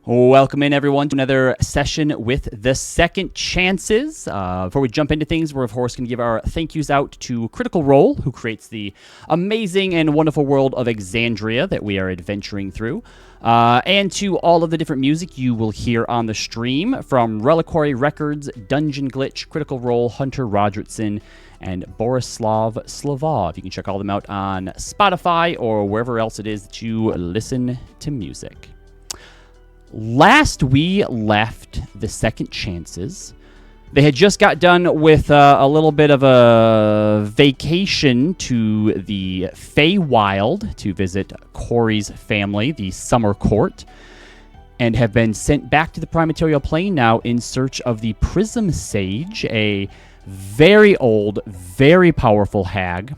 Welcome in, everyone, to another session with the Second Chances. Before we jump into things, we're, of course, going to give our thank yous out to Critical Role, who creates the amazing and wonderful world of Exandria that we are adventuring through, and to all of the different music you will hear on the stream from Reliquary Records, Dungeon Glitch, Critical Role, Hunter Rodgertson, and Borislav Slavov. You can check all them out on Spotify or wherever else it is that you listen to music. Last we left the Second Chances, they had just got done with a little bit of a vacation to the Feywild to visit Corey's family, the Summer Court, and have been sent back to the Prime Material Plane now in search of the Prism Sage, a very old, very powerful hag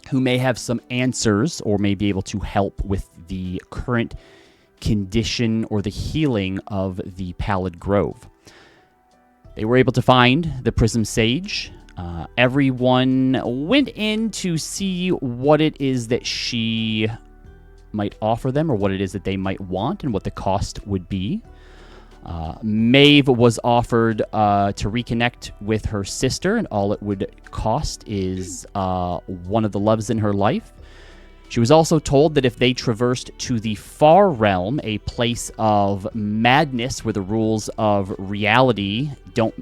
who may have some answers or may be able to help with the current condition or the healing of the Pallid Grove. They were able to find the Prism Sage. Everyone went in to see what it is that she might offer them or what it is that they might want and what the cost would be. Maeve was offered to reconnect with her sister, and all it would cost is one of the loves in her life. She was also told that if they traversed to the Far Realm, a place of madness where the rules of reality don't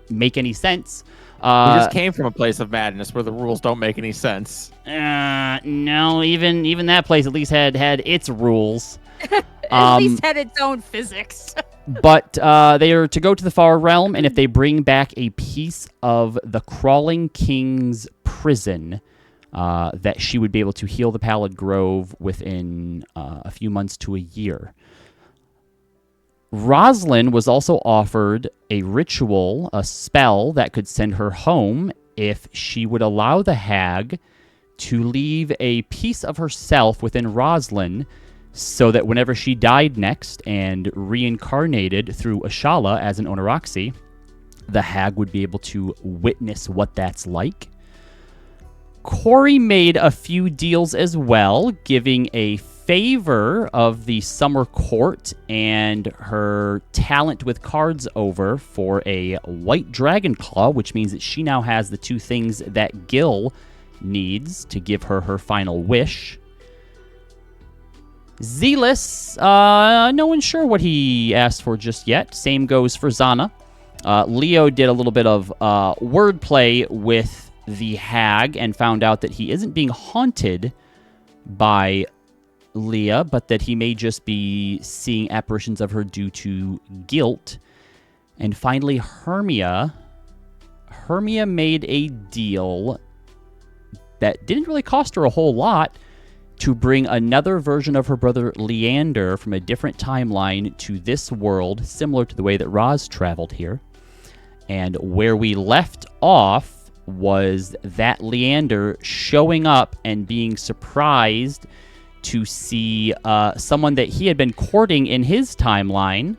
make any sense. We just came from a place of madness where the rules don't make any sense. No, even that place at least had its rules. At least had its own physics. But they are to go to the Far Realm, and if they bring back a piece of the Crawling King's prison, that she would be able to heal the Pallid Grove within a few months to a year. Rosalind was also offered a ritual, a spell that could send her home if she would allow the hag to leave a piece of herself within Rosalind so that whenever she died next and reincarnated through Ashala as an Onoraxi, the hag would be able to witness what that's like. Corey made a few deals as well, giving a favor of the Summer Court and her talent with cards over for a white dragon claw, which means that she now has the two things that Gil needs to give her her final wish. Zealous, no one's sure what he asked for just yet. Same goes for Zana. Leo did a little bit of wordplay with the hag and found out that he isn't being haunted by Leah, but that he may just be seeing apparitions of her due to guilt. And finally, Hermia made a deal that didn't really cost her a whole lot to bring another version of her brother Leander from a different timeline to this world, similar to the way that Roz traveled here. And where we left off was that Leander showing up and being surprised to see someone that he had been courting in his timeline,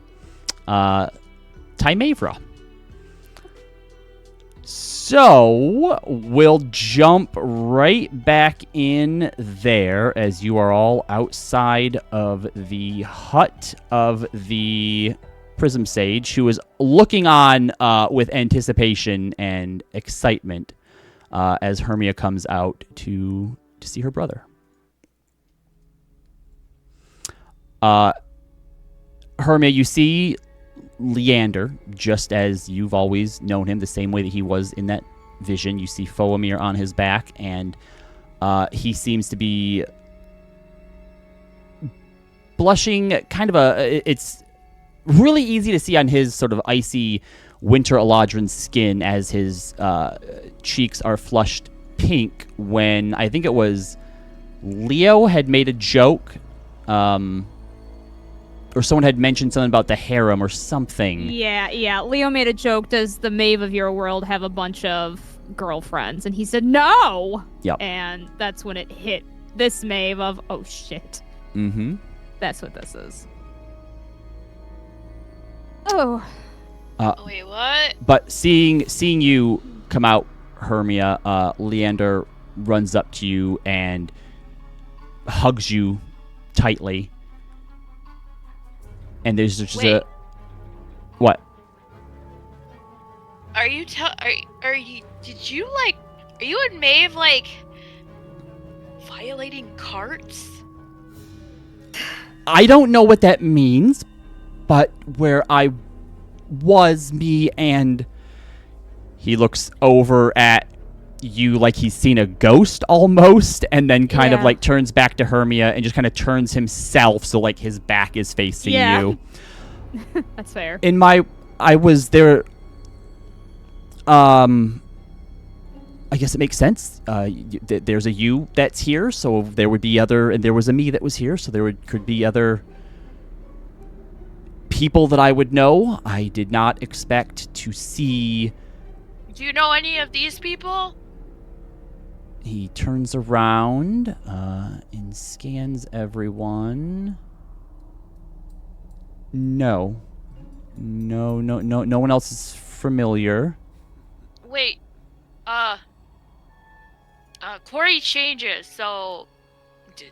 Timavra. So we'll jump right back in there as you are all outside of the hut of the Prism Sage, who is looking on with anticipation and excitement as Hermia comes out to see her brother. Hermia, you see Leander just as you've always known him, the same way that he was in that vision. You see Foamir on his back, and he seems to be blushing, it's really easy to see on his sort of icy winter Eladrin skin as his cheeks are flushed pink when I think it was Leo had made a joke, or someone had mentioned something about the harem or something. Yeah. Leo made a joke, does the Maeve of your world have a bunch of girlfriends? And he said, no! Yep. And that's when it hit this Maeve of, oh shit. Mm-hmm. That's what this is. Oh. Wait, what? But seeing you come out, Hermia, Leander runs up to you and hugs you tightly. and there's just Wait. a what? Are you are you and Maeve like violating carts? I don't know what that means, but where I was, me and he looks over at you like he's seen a ghost almost, and then kind of Yeah. like turns back to Hermia and just kind of turns himself so like his back is facing Yeah. you. That's fair. I was there. I guess it makes sense. There's a you that's here, so there would be other, and there was a me that was here, so could be other people that I would know. I did not expect to see. Do you know any of these people? He turns around and scans everyone. No one else is familiar. Wait, Corey changes, so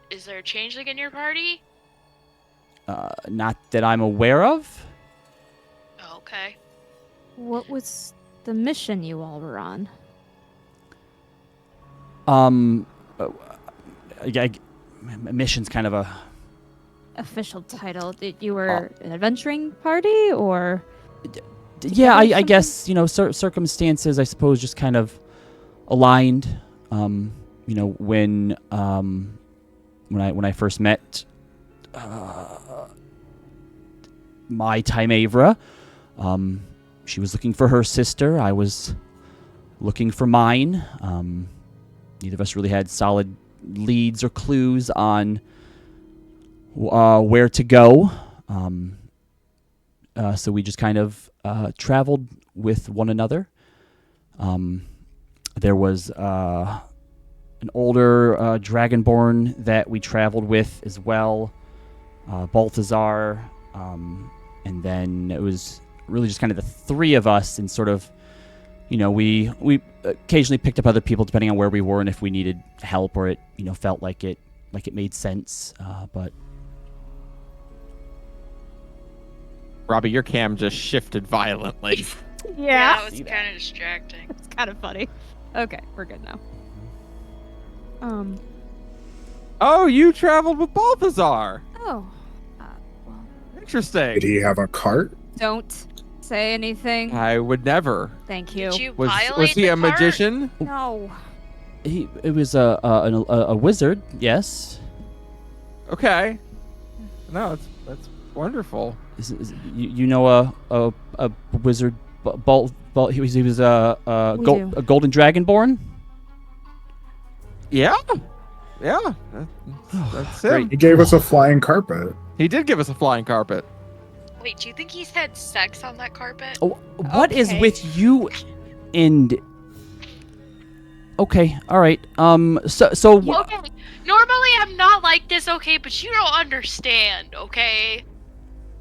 is there a changeling in your party? Not that I'm aware of. Oh, okay. What was the mission you all were on? Mission's kind of a. Official title. Did you were an adventuring party or? Yeah, Together I guess, circumstances, I suppose, just kind of aligned. When I first met my Timavra, she was looking for her sister. I was looking for mine. Neither of us really had solid leads or clues on where to go. So we just kind of traveled with one another. There was an older dragonborn that we traveled with as well, Balthazar, and then it was really just kind of the three of us, and sort of, we occasionally picked up other people depending on where we were and if we needed help or it, felt like it made sense, but. Robbie, your cam just shifted violently. Yeah, it was kind of distracting. It's kind of funny. Okay, we're good now. Oh, you traveled with Balthazar. Oh. Well, Interesting. Did he have a cart? don't say anything. I would never. Thank you. Did you Was violate he the a cart? magician? No. It was a wizard, yes. Okay. No, that's wonderful. You know a wizard, he was a We do. golden dragonborn. Yeah. Yeah. That's him. Great. He gave us a flying carpet. He did give us a flying carpet. Wait, do you think he's had sex on that carpet? Oh, what is Okay. with you and? Okay, all right. So Okay, normally I'm not like this, okay, but you don't understand, okay?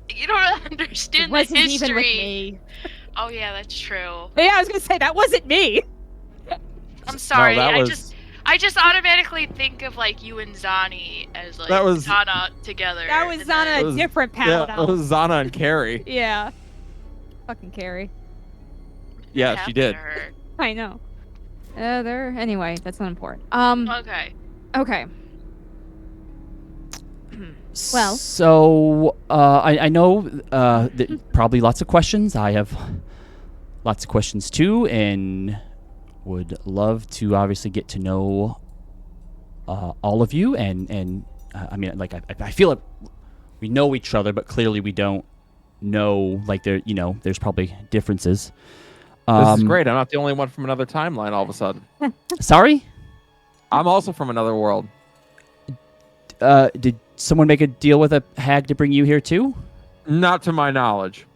You don't It understand the wasn't even with history. me. Oh yeah, that's true. Yeah, I was gonna say that wasn't me. I'm sorry. No, that I was just automatically think of like you and Zani as like That was- Zana together. That was and on then- a was- different yeah, panel. it was Zana and Carrie. Yeah. Fucking Carrie. Yeah, What she happened did. to her? I know. Anyway, that's not important. Okay. Okay. Well. So I know that probably lots of questions. I have lots of questions too, and would love to obviously get to know all of you. And I mean, like I feel like we know each other, but clearly we don't know. Like there's probably differences. This is great. I'm not the only one from another timeline all of a sudden. Sorry, I'm also from another world. did someone make a deal with a hag to bring you here too? Not to my knowledge.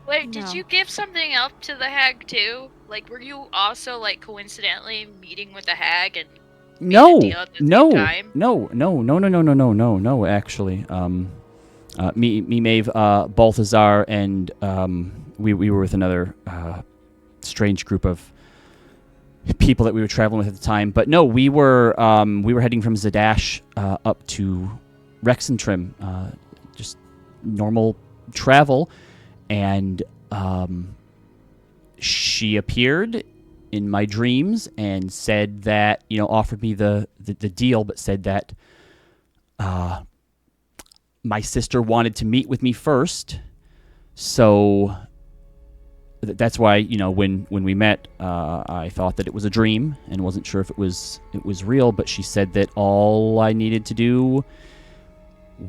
Wait, did No. you give something up to the hag too? Like, were you also like coincidentally meeting with the hag and No, deal at the same no, time? no. Actually, me, Maeve, Balthazar, and we were with another strange group of people that we were traveling with at the time. But no, we were heading from Zadash up to Rexentrim, just normal travel, and she appeared in my dreams and said that, offered me the deal, but said that my sister wanted to meet with me first. So that's why, when we met, I thought that it was a dream and wasn't sure if it was real, but she said that all I needed to do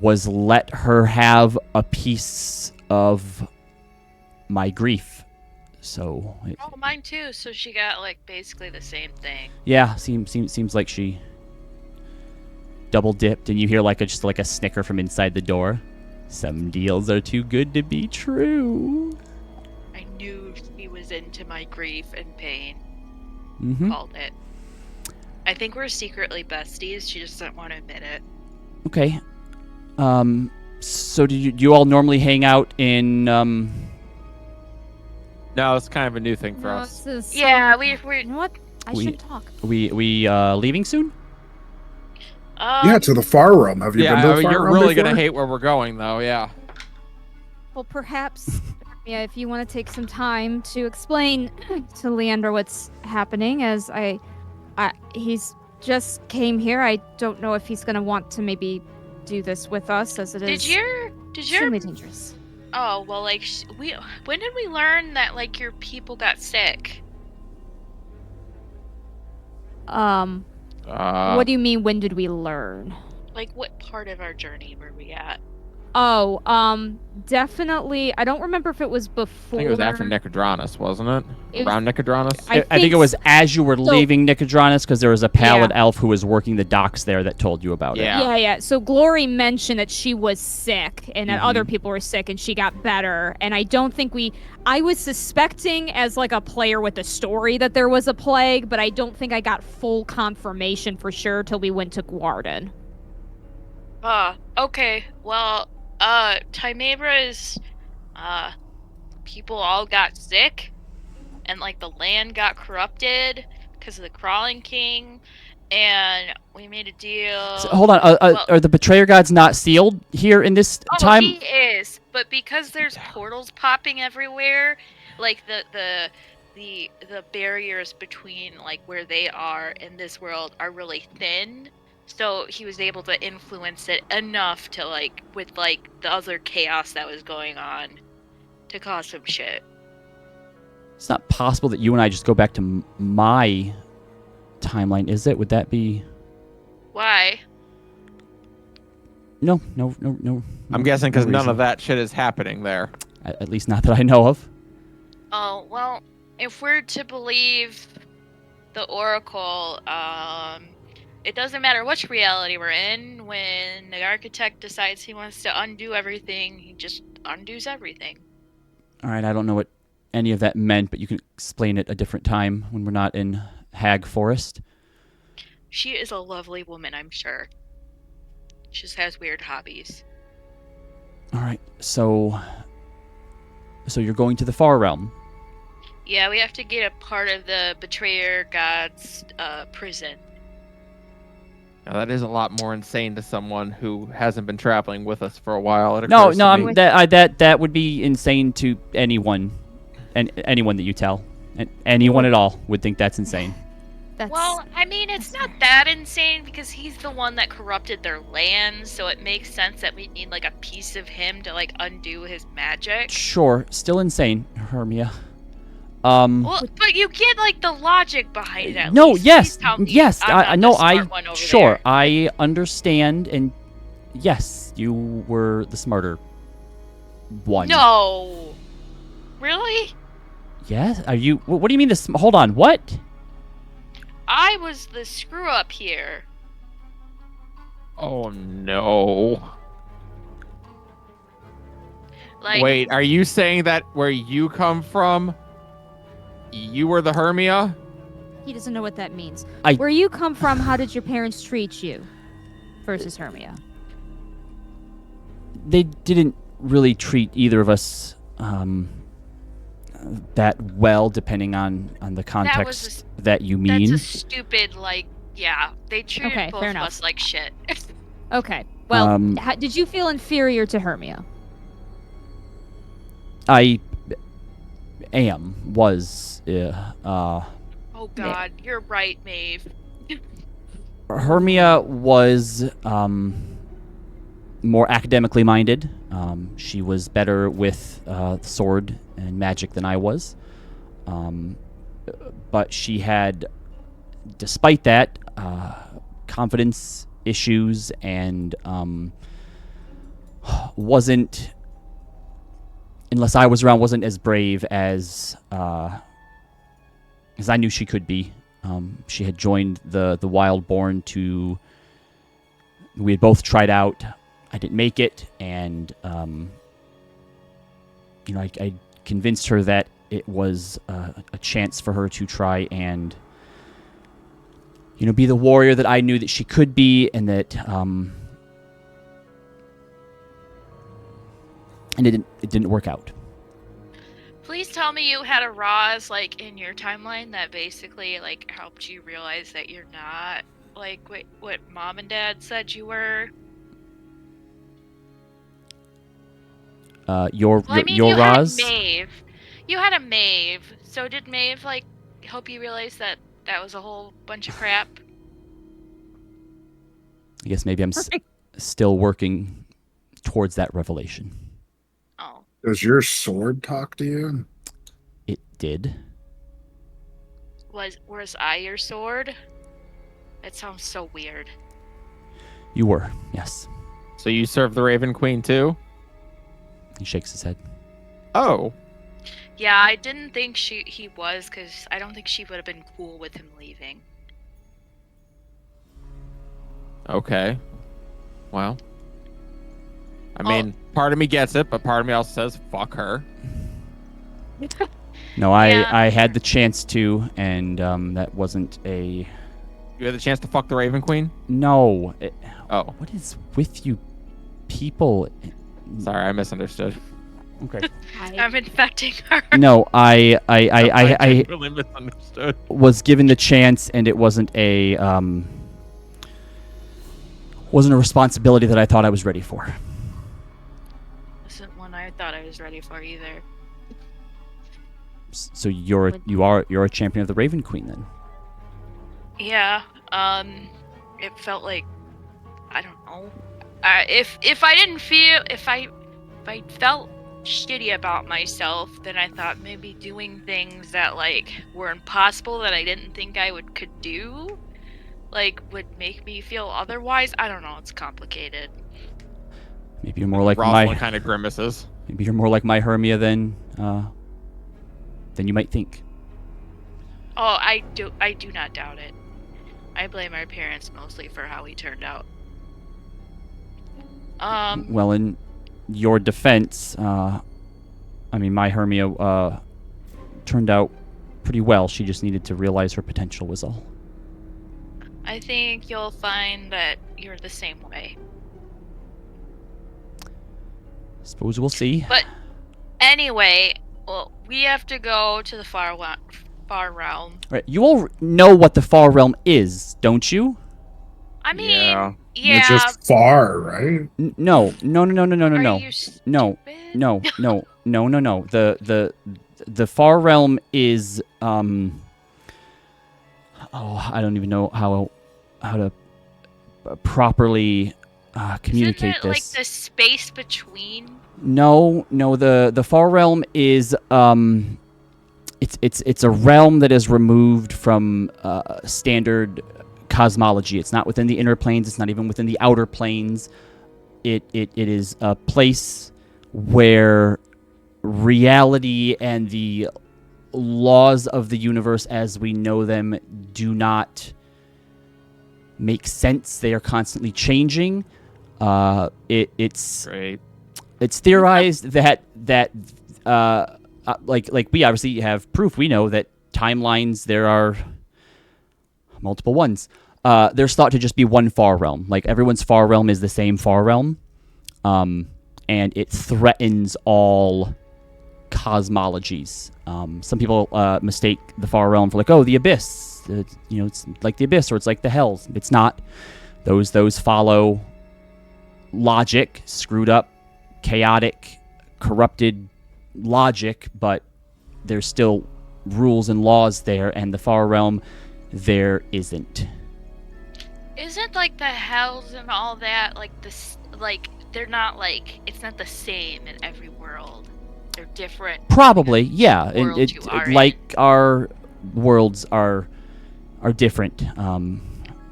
was let her have a piece of my grief. So mine too. So she got like basically the same thing. yeah, seems like she double dipped, and you hear just a snicker from inside the door. Some deals are too good to be true. I knew she was into my grief and pain. Mm-hmm. Called it. I think we're secretly besties. She just doesn't want to admit it. Okay. So do you all normally hang out in No, it's kind of a new thing for us. This is Yeah, You know what? I We- shouldn't talk. we leaving soon? Yeah, to the far realm. Have you been to the far you're realm really before? gonna hate where we're going, though. Yeah. Well, perhaps, if you want to take some time to explain to Leander what's happening, as he's just came here. I don't know if he's gonna want to maybe do this with us, as it is Did your extremely dangerous. Oh, well, like, when did we learn that, like, your people got sick? What do you mean? When did we learn? Like, what part of our journey were we at? Oh, definitely. I don't remember if it was before. I think it was after Nicodranus, wasn't it? It was- Around Nicodranus? I think it was as you were leaving Nicodranus, because there was a pallid Yeah. elf who was working the docks there that told you about Yeah. Yeah. So Glory mentioned that she was sick and that Mhm. other people were sick and she got better. And I don't think I was suspecting as like a player with the story that there was a plague, but I don't think I got full confirmation for sure till we went to Guarden. Okay. Well, Timabra's, people all got sick, and, like, the land got corrupted because of the Crawling King, and we made a deal. it. So, hold on, are the betrayer gods not sealed here in this time? He is, but because there's portals popping everywhere, like the barriers between like where they are in this world are really thin. So he was able to influence it enough to like with like the other chaos that was going on to cause some shit. It's not possible that you and I just go back to my timeline, is it? Would that be? Why? No. I'm guessing because no none reason. of that shit is happening there. At least not that I know of. Oh, well, if we're to believe the Oracle, it doesn't matter which reality we're in. When the architect decides he wants to undo everything, he just undoes everything. All right, I don't know what any of that meant, but you can explain it a different time when we're not in Hag Forest. She is a lovely woman, I'm sure. She just has weird hobbies. All right, so you're going to the Far Realm. Yeah, we have to get a part of the Betrayer God's prison. Now, that is a lot more insane to someone who hasn't been traveling with us for a while. It No, occurs to me. that would be insane to anyone, and anyone that you tell, and anyone at all would think that's insane. That's Well, I mean, it's not that insane because he's the one that corrupted their land, so it makes sense that we need like a piece of him to like undo his magic. Sure, still insane, Hermia. Well, but you get like the logic behind it. At No, least. yes, Please tell me yes, I'm I not know, the smart one over sure, there. I understand, and yes, you were the smarter one. No, really? Yes, are you? What do you mean this? Hold on, what? I was the screw up here. Oh, no. Like, Wait, are you saying that where you come from, you were the Hermia? he doesn't know what that means. I- Where you come from, how did your parents treat you? Versus Hermia. They didn't really treat either of us that well, depending on the context that you mean. that's a stupid like. Yeah, they treated Okay, both fair of enough. us like shit. Okay. Well, Um, did you feel inferior to Hermia? I was. Oh God, you're right, Maeve. Hermia was more academically minded. She was better with sword and magic than I was. But she had, despite that, confidence issues and wasn't, unless I was around, wasn't as brave as I knew she could be. She had joined the Wildborn to. We had both tried out. I didn't make it, and I convinced her that it was a chance for her to try and be the warrior that I knew that she could be, and that and it didn't work out. Please tell me you had a Roz like in your timeline that basically like helped you realize that you're not like what Mom and Dad said you were. Your you Roz? had Maeve. You had a Maeve. So did Maeve like help you realize that that was a whole bunch of crap? I guess maybe I'm still working towards that revelation. Oh. Does your sword talk to you? It did. Was I your sword? That sounds so weird. You were, yes. So you serve the Raven Queen too? He shakes his head. Oh. Yeah, I didn't think he was, because I don't think she would have been cool with him leaving. Okay. Well. I mean, part of me gets it, but part of me also says, fuck her. No, Yeah. I had the chance to, and that wasn't a... You had the chance to fuck the Raven Queen? No. Oh. What is with you people? Sorry, I misunderstood. Okay. I'm infecting her. No, I really misunderstood. was given the chance, and it wasn't a responsibility that I thought I was ready for. Isn't one I thought I was ready for either. So you're a champion of the Raven Queen then? Yeah. It felt like, I don't know. If I felt shitty about myself, then I thought maybe doing things that like were impossible that I didn't think I could do, like would make me feel otherwise. I don't know. It's complicated. Maybe you're more like Rosalind kind of grimaces. Maybe you're more like my Hermia than you might think. Oh, I do not doubt it. I blame our parents mostly for how he turned out. Well, in your defense, I mean, my Hermia turned out pretty well. She just needed to realize her potential was all. I think you'll find that you're the same way. Suppose we'll see. But anyway, well, we have to go to the far realm. Right, you all know what the Far Realm is, don't you? I mean, Yeah. It's just far, right? No. Are you No. stupid? No. The Far Realm is I don't even know how to properly communicate Isn't it like this. the space between? No. The Far Realm is it's a realm that is removed from standard cosmology. It's not within the inner planes. It's not even within the outer planes. It is a place where reality and the laws of the universe as we know them do not make sense. They are constantly changing. It's Great. It's theorized that like we obviously have proof. We know that timelines, there are multiple ones. There's thought to just be one Far Realm. Like everyone's Far Realm is the same Far Realm, and it threatens all cosmologies. Some people mistake the Far Realm for like, oh, the Abyss. It's like the Abyss or it's like the Hells. It's not. Those follow logic, screwed up, chaotic, corrupted logic, but there's still rules and laws there, and the Far Realm, there isn't. Isn't like the hells and all that like this? Like they're not like it's not the same in every world. They're different. Probably, yeah. World you are Like in. our worlds are different.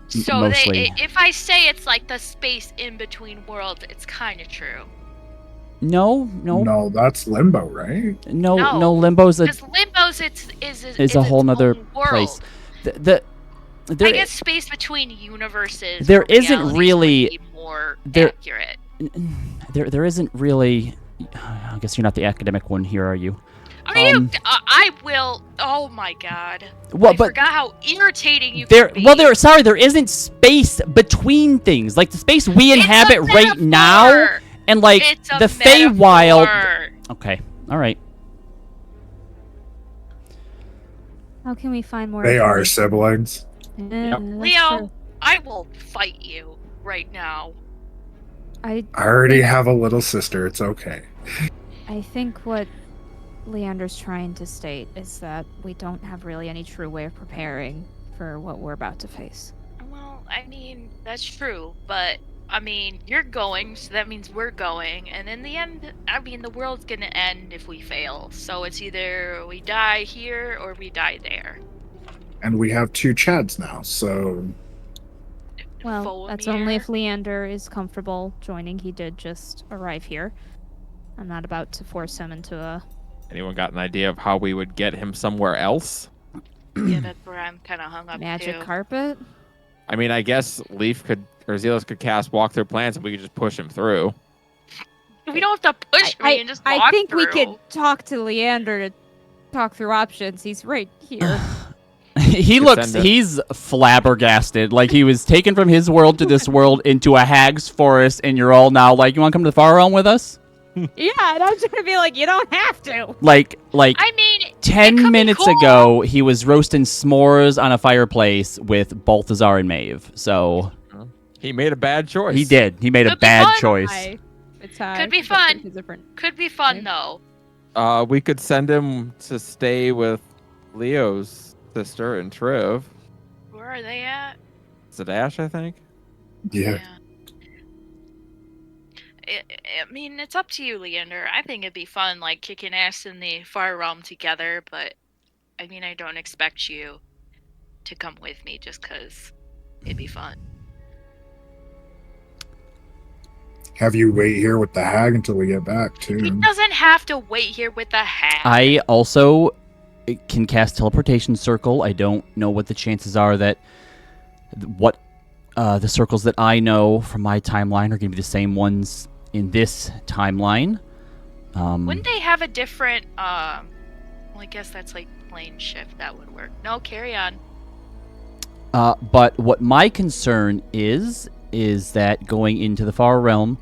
So mostly. if I say it's like the space in between worlds, it's kind of true. No. No, that's limbo, right? No, No, Limbo's Because Limbo's is a whole its nother own world. place. There I guess space between universes. there or isn't realities really- would be more there- accurate. there isn't really. I guess you're not the academic one here, are you? Are you? I will. Oh my god. Well, I but forgot how irritating you there. can be. Well, there isn't space between things. Like the space we It's a inhabit right now, metaphor. and like It's a the Feywild. metaphor. Okay, all right. How can we find more? They are information? siblings. That's Leo, true. I will fight you right now. I already have a little sister. It's okay. I think what Leander's trying to state is that we don't have really any true way of preparing for what we're about to face. Well, I mean, that's true, but I mean, you're going, so that means we're going, and in the end, I mean, the world's gonna end if we fail. So it's either we die here or we die there. And we have 2 Chads now, so Well, that's only if Leander is comfortable joining. He did just arrive here. I'm not about to force him into a... Anyone got an idea of how we would get him somewhere else? Yeah, that's where I'm kind of hung up magic too. carpet. I mean, I guess Leaf could, or Zelos could cast Walk Through Plans, and we could just push him through. We don't have to push me and just walk I think through. we could talk to Leander to talk through options. He's right here. He Could looks. send it. He's flabbergasted. Like he was taken from his world to this world into a hag's forest, and you're all now like, you want to come to the Far Realm with us? Yeah, and I'm trying to be like, you don't have to. Like I mean, it 10 could be minutes cool. ago, he was roasting s'mores on a fireplace with Balthazar and Maeve. So He made a bad choice. he did. He made a Could be bad fun. choice. It's Could be but fun. it's different. Could be fun though. We could send him to stay with Leo's sister and Triv. Where are they at? Zadash, I think. yeah. I mean, it's up to you, Leander. I think it'd be fun, like kicking ass in the Far Realm together. But I mean, I don't expect you to come with me just because it'd be fun. Have you wait here with the hag until we get back, He too. doesn't have to wait here with the hat. I also can cast teleportation circle. I don't know what the chances are that the circles that I know from my timeline are going to be the same ones in this timeline. Wouldn't they have a different? Well, I guess that's like plane shift. That would work. No, carry on. But what my concern is that going into the Far Realm,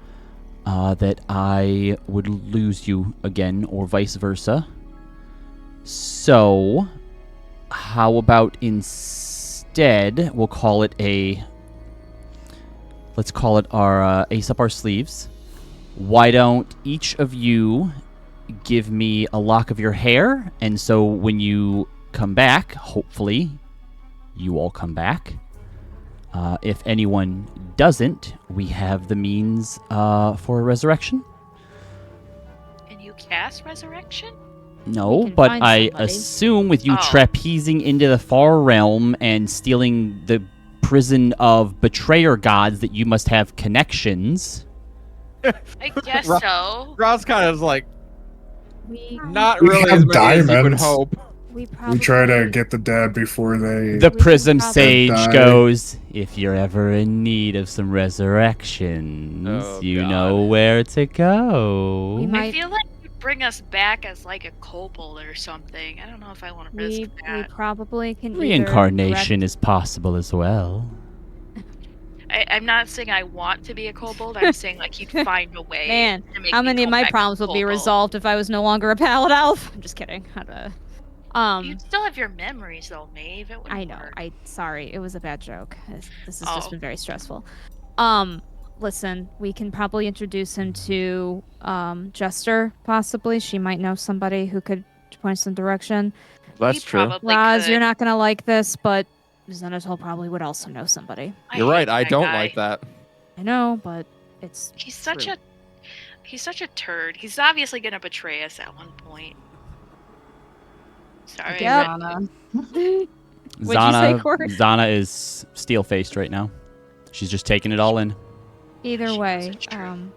that I would lose you again, or vice versa. So, how about instead, we'll call it let's call it our ace up our sleeves. Why don't each of you give me a lock of your hair, and so when you come back, hopefully, you all come back. If anyone doesn't, we have the means for a resurrection. Can you cast resurrection? No, We can but find I somebody. assume with you Oh. trapezing into the Far Realm and stealing the prison of betrayer gods that you must have connections. I guess Ro- so. Ross kind of is like, We not We really have as many as you would diamonds. hope. we probably We try to get the dead before they... The We Prism can Sage probably- goes, if you're ever in need of some resurrections, Oh, you God. know where to go. We I might feel like you'd bring us back as like a kobold or something. I don't know if I want to risk we that. probably can either Reincarnation direct- is possible as well. I'm not saying I want to be a kobold. I'm saying like you'd find a way. Man, to make how me many of come my back problems would be kobold. resolved if I was no longer a pallet elf? I'm just kidding. You'd still have your memories though, Maeve. It wouldn't I know. work. Sorry, it was a bad joke. This has Oh. just been very stressful. listen, we can probably introduce him to Jester, possibly. She might know somebody who could point us in direction. That's We true. probably Roz, could. you're not gonna like this, but Xenotol probably would also know somebody. You're hate right. I that don't guy. like that. I know, but it's He's such true. a turd. He's obviously gonna betray us at one point. Sorry. Yep. Zana. What'd you say, Zana, Corey? Zana is steel-faced right now. She's just taking it all in. Either She way, knows it's true.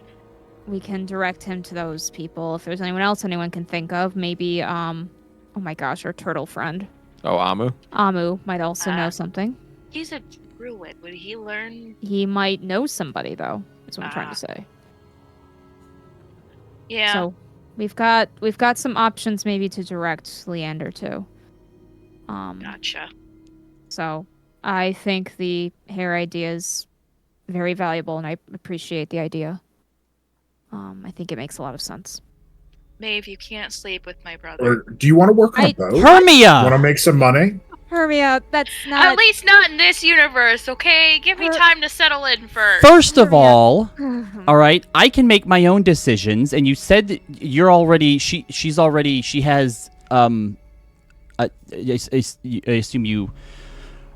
we can direct him to those people. If there's anyone else anyone can think of, maybe oh my gosh, our turtle friend Oh, Amu. Amu might also know Ah. something. He's a druid. Would he learn? He might know somebody though. Is what I'm trying Ah. to say. Yeah. So we've got some options maybe to direct Leander to. Gotcha. So I think the hair idea is very valuable, and I appreciate the idea. I think it makes a lot of sense. Maeve, you can't sleep with my brother. Or do you want to work on a boat? Want to Hermia! make some money? Hermia, that's not. At least not in this universe, okay? Give me Her- time to settle in first. First of Hermia. all, all right, I can make my own decisions, and you said that you're already. She has. I assume you.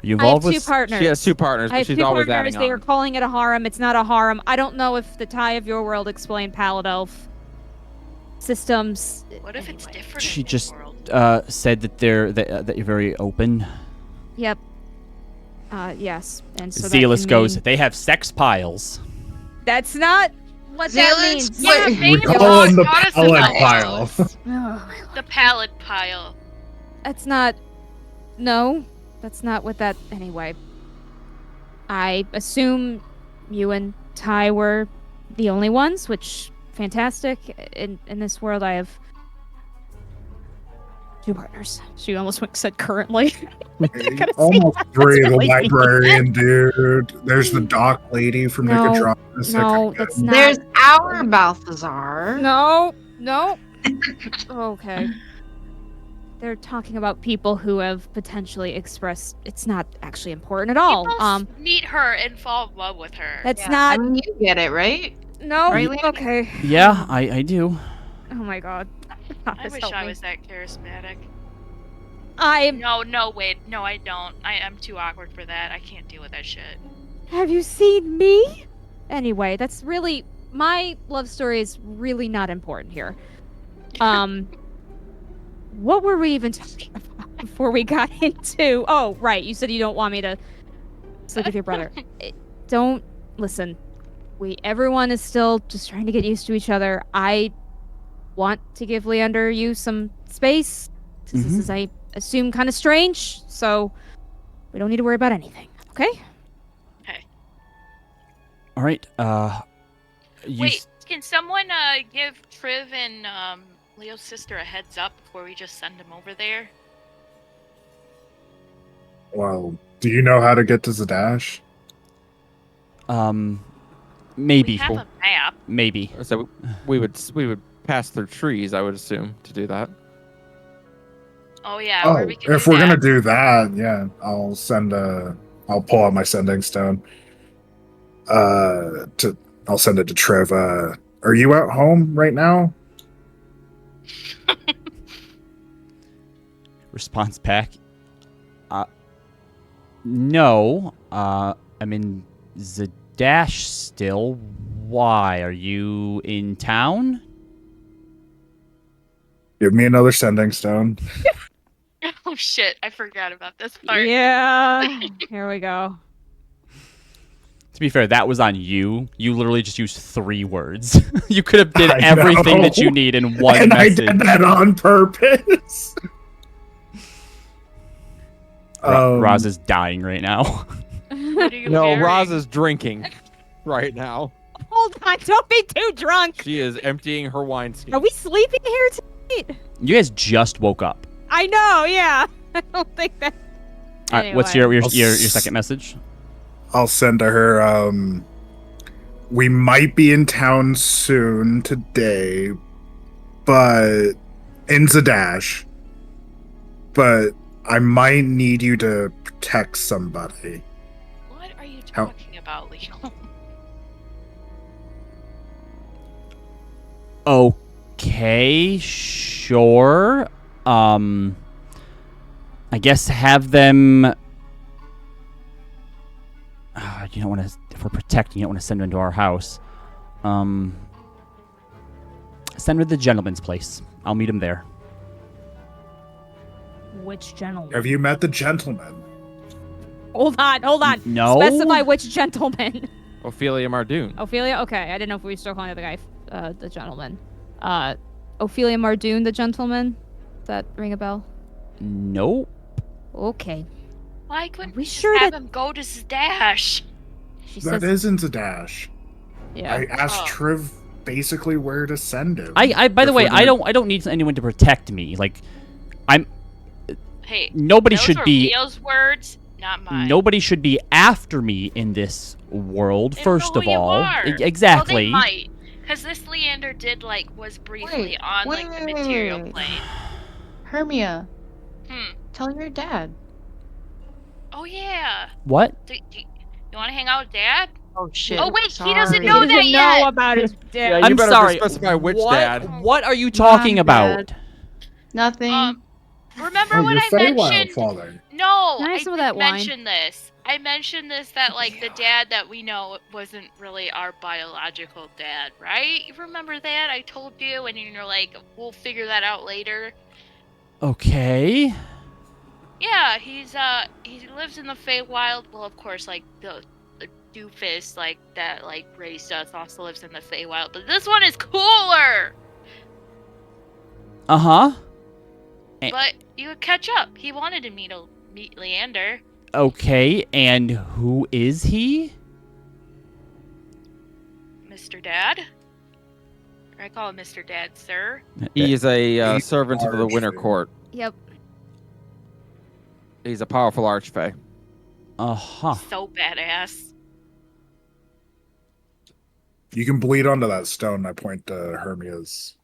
Are you I have involved two with? partners. She has two partners, I but have she's two always partners. adding They are on. calling it a harem. It's not a harem. I don't know if the tie of your world explained Palad Elf systems. What if it's Anyway. different She in this just world? said that that you're very open. Yep. Yes. And so Zealous that can goes. mean- They have sex piles. That's not what that Zealous? means. Yeah, Wait, We maybe call him the got us pallet about pile. Oh, the pallet pile. that's not. No, that's not what that. Anyway. I assume you and Ty were the only ones, which fantastic. In this world, I have two partners. She almost said currently. Almost three. The really mean. librarian dude. There's the doc lady from No, Nicodramas. No, that's not. There's our Balthazar. No. Okay. They're talking about people who have potentially expressed. It's not actually important at all. People meet her and fall in love with her. That's I not. mean, you get it, right? No. Right, Leander? Okay. Yeah, I do. Oh my god. I Goddess wish help I me. was that charismatic. I'm. No, wait. No, I don't. I'm too awkward for that. I can't deal with that shit. Have you seen me? Anyway, that's really my love story is really not important here. What were we even talking about before we got into? Oh, right. You said you don't want me to sleep with your brother. Don't listen. Everyone is still just trying to get used to each other. I want to give Leander you some space. This Mhm. is, I assume, kind of strange. So we don't need to worry about anything. Okay? All right. Wait, can someone give Triv and Leo's sister a heads up before we just send them over there? Well, do you know how to get to Zadash? Maybe. We have a map. Maybe. So we would pass through trees, I would assume, to do that. Oh yeah. Oh, where we can if do we're gonna that. do that, yeah, I'll pull out my sending stone. I'll send it to Trev. Are you at home right now? Response back. No. I'm in Zadash still. Why? Are you in town? Give me another sending stone. Oh shit! I forgot about this part. Yeah. Here we go. To be fair, that was on you. You literally just used 3 words. You could have did I everything that know. you need in one And message. I did that on purpose. Roz is dying right now. What are you No, wearing? Roz is drinking right now. Hold on, don't be too drunk. She is emptying her wine Are skin. we sleeping here tonight? You guys just woke up. I know, yeah. I don't think that. All right, what's your Anyway. your second message? I'll send to her. We might be in town soon today, but in Zadash. But I might need you to protect somebody. What are you How- talking about, Leo? Okay, sure. I guess have them. You don't want to. If we're protecting, you don't want to send them into our house. Send them to the gentleman's place. I'll meet him there. Which gentleman? Have you met the gentleman? Hold on. No. Specify which gentleman. Ophelia Mardoon. Ophelia? Okay, I didn't know if we were still calling the guy the gentleman. Ophelia Mardoon, the gentleman? Does that ring a bell? Nope. Okay. Why couldn't we we just sure have that- him go to Zdash? She That says, isn't a dash. yeah. I asked Oh. Triv basically where to send him. I by the way, before I don't need anyone to protect me. Like, Hey, nobody those should were be. Leo's words, not mine. Nobody should be after me in this world. They don't First know of who you all, are. Exactly. Well, they might, because this Leander did was briefly on the material plane. Hermia, Hmm. tell your dad. Oh yeah. What? You want to hang out with Dad? Oh shit. Oh wait, he sorry. doesn't He know doesn't that yet. know about his Yeah, dad. you better sorry. specify which what, dad. What are you talking Mom, about? Dad. Nothing. Remember Oh, when your I Feywild mentioned? father. No, Can I have I some of did that wine? mention this. I mentioned this that the dad that we know wasn't really our biological dad, right? You remember that? I told you, and you're like, we'll figure that out later. Okay. Yeah, he lives in the Feywild. Well, of course, the doofus that raised us also lives in the Feywild, but this one is cooler. Uh huh. But you could catch up. He wanted to meet Leander. Okay, and who is he? Mr. Dad. Or I call him Mr. Dad, sir. He is a He's servant of the Winter Archfey. Court. Yep. He's a powerful archfey. Uh huh. So badass. You can bleed onto that stone. I point to Hermia's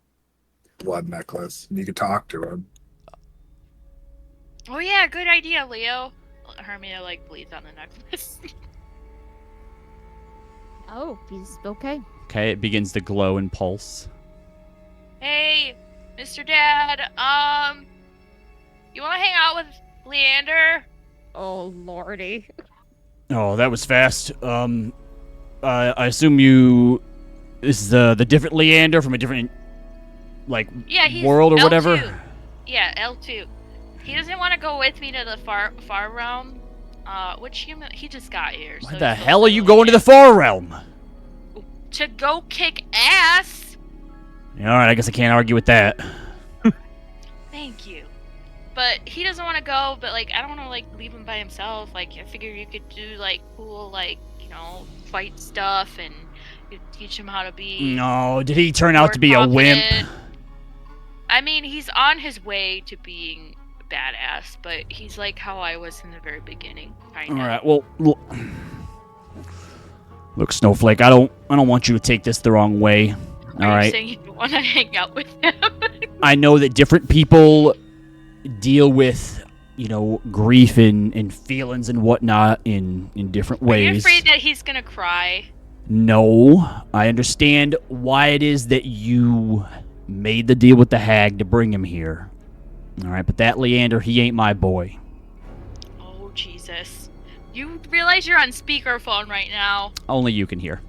blood necklace, and you can talk to him. Oh yeah, good idea, Leo. Hermia bleeds on the necklace. Oh, he's okay. Okay, it begins to glow and pulse. Hey, Mr. Dad, you wanna hang out with Leander? Oh, lordy. Oh, that was fast. I assume this is the different Leander from a different Yeah, he's world or L2. whatever. Yeah, L2. He doesn't want to go with me to the far realm, which he just got here. Why so the he's hell are still you feeling going to it. the far realm? To go kick ass. All right, I guess I can't argue with that. Thank you. But he doesn't want to go. But I don't want to leave him by himself. I figure you could do cool fight stuff and you teach him how to be. No, did he turn out more to be a wimp? confident. I mean, he's on his way to being badass, but he's like how I was in the very beginning. All right, well, look, Snowflake, I don't want you to take this the wrong way. All Are you right, saying you don't want to hang out with him? I know that different people deal with, grief and feelings and whatnot in different Are you ways. afraid that he's gonna cry? No, I understand why it is that you made the deal with the hag to bring him here. All right, but that Leander, he ain't my boy. Oh Jesus! You realize you're on speakerphone right now? Only you can hear.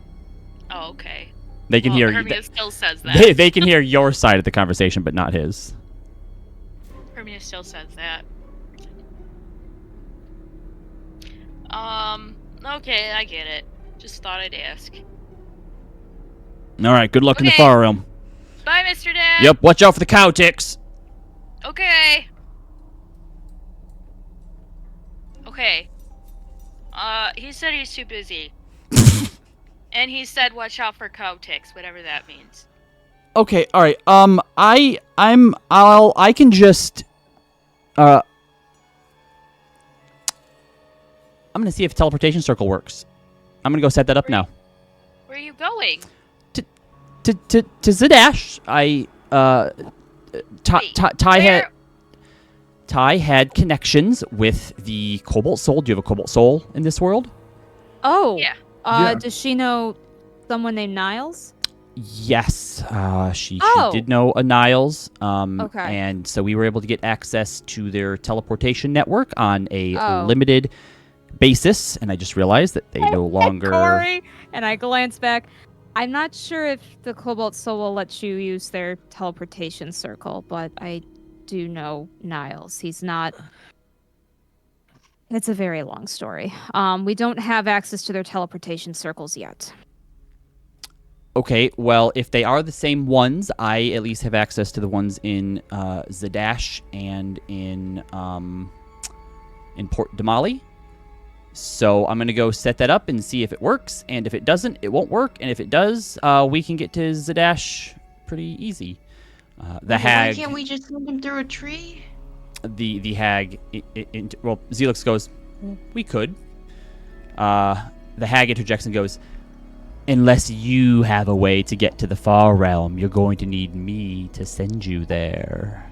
Oh, okay. They can Well, hear. Hermia still says that. They can hear your side of the conversation, but not his. Hermia still says that. Okay, I get it. Just thought I'd ask. All right, good luck in the Okay. far realm. Bye, Mr. Dad. Yep, watch out for the cow ticks. Okay. Okay. He said he's too busy. And he said watch out for cow ticks, whatever that means. Okay, all right. I can just I'm gonna see if teleportation circle works. I'm gonna go set that up now. Where are you going? To Zadash, Wait, Ty had connections with the Cobalt Soul. Do you have a Cobalt Soul in this world? Oh. Yeah. Yeah. Does she know someone named Niles? Yes, she Oh. did know a Niles. Okay. And so we were able to get access to their teleportation network on a Oh. limited basis. And I just realized that they no longer. Corey, and I glance back. I'm not sure if the Cobalt Soul will let you use their teleportation circle, but I do know Niles. He's not. It's a very long story. We don't have access to their teleportation circles yet. Okay, well, if they are the same ones, I at least have access to the ones in Zadash and in Port Damali. So I'm going to go set that up and see if it works. And if it doesn't, it won't work. And if it does, we can get to Zadash pretty easy. The hag... Why can't we just send him through a tree? The hag... well, Zelix goes, we could. The hag interjects and goes, unless you have a way to get to the far realm, you're going to need me to send you there.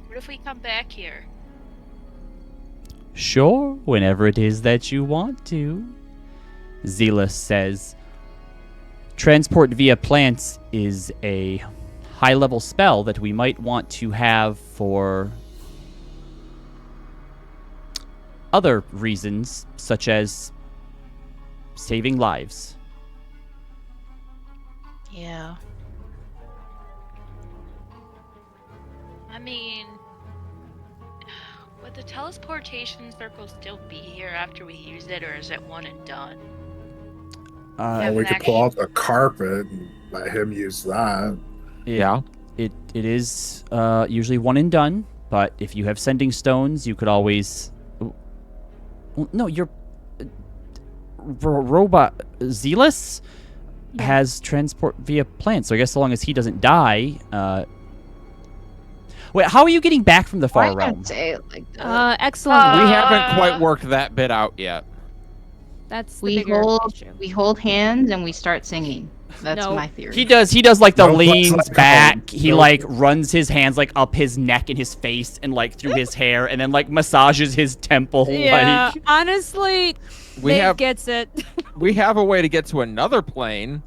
What if we come back here? Sure, whenever it is that you want to. Zealous says, transport via plants is a high-level spell that we might want to have for other reasons, such as saving lives. Yeah. I mean, would the teleportation circle still be here after we use it, or is it one and done? Well, we could pull out the carpet and let him use that. Yeah. It is usually one and done, but if you have sending stones, you could always... Well, no, your robot Zealous has transport via plants, so I guess so long as he doesn't die... Wait, how are you getting back from the far Why realm? not say it like that? Excellent. We haven't quite worked that bit out yet. That's the We bigger hold issue. hands and we start singing. That's No. my theory. He does like the Nope, let's leans not go. back. He Nope. like runs his hands like up his neck and his face and like through his hair and then like massages his temple. Yeah, Like honestly, We Dave have gets it. we have a way to get to another plane,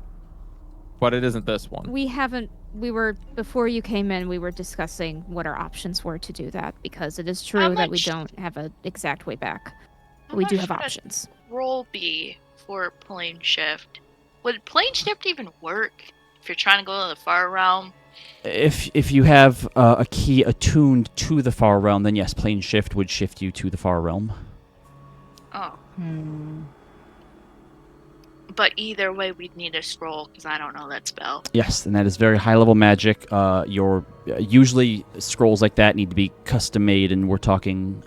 but it isn't this one. We haven't. We were before you came in. We were discussing what our options were to do that because it is true that we much- don't have an exact way back. How We do much have would a options. Roll be for plane shift. Would plane shift even work if you're trying to go to the far realm? if you have a key attuned to the far realm, then yes, plane shift would shift you to the far realm. Oh, Hmm. but either way, we'd need a scroll because I don't know that spell. Yes, and that is very high level magic. Your usually scrolls like that need to be custom made, and we're talking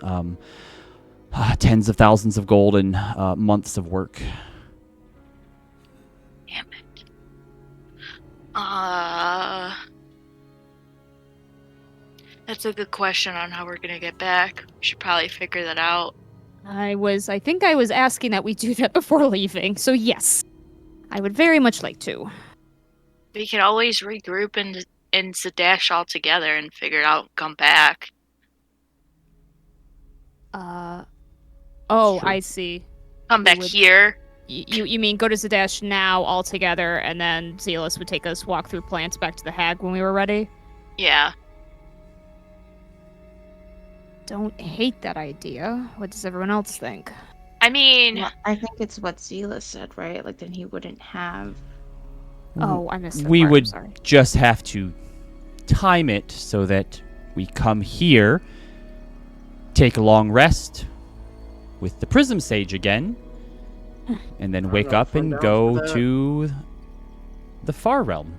tens of thousands of gold and months of work. Damn it. That's a good question on how we're gonna get back. We should probably figure that out. I think I was asking that we do that before leaving. So yes, I would very much like to. We could always regroup in Zadash all together and figure it out and come back. Oh, Sure. I see. Come We back would- here. You mean go to Zadash now all together, and then Zealous would take us walk through plants back to the hag when we were ready? Yeah. Don't hate that idea. What does everyone else think? I mean, Well, I think it's what Zila said, right? Like, then he wouldn't have. Oh, I missed that We part, I'm would sorry. just have to time it so that we come here, take a long rest with the Prism Sage again, and then wake up and go to the far realm.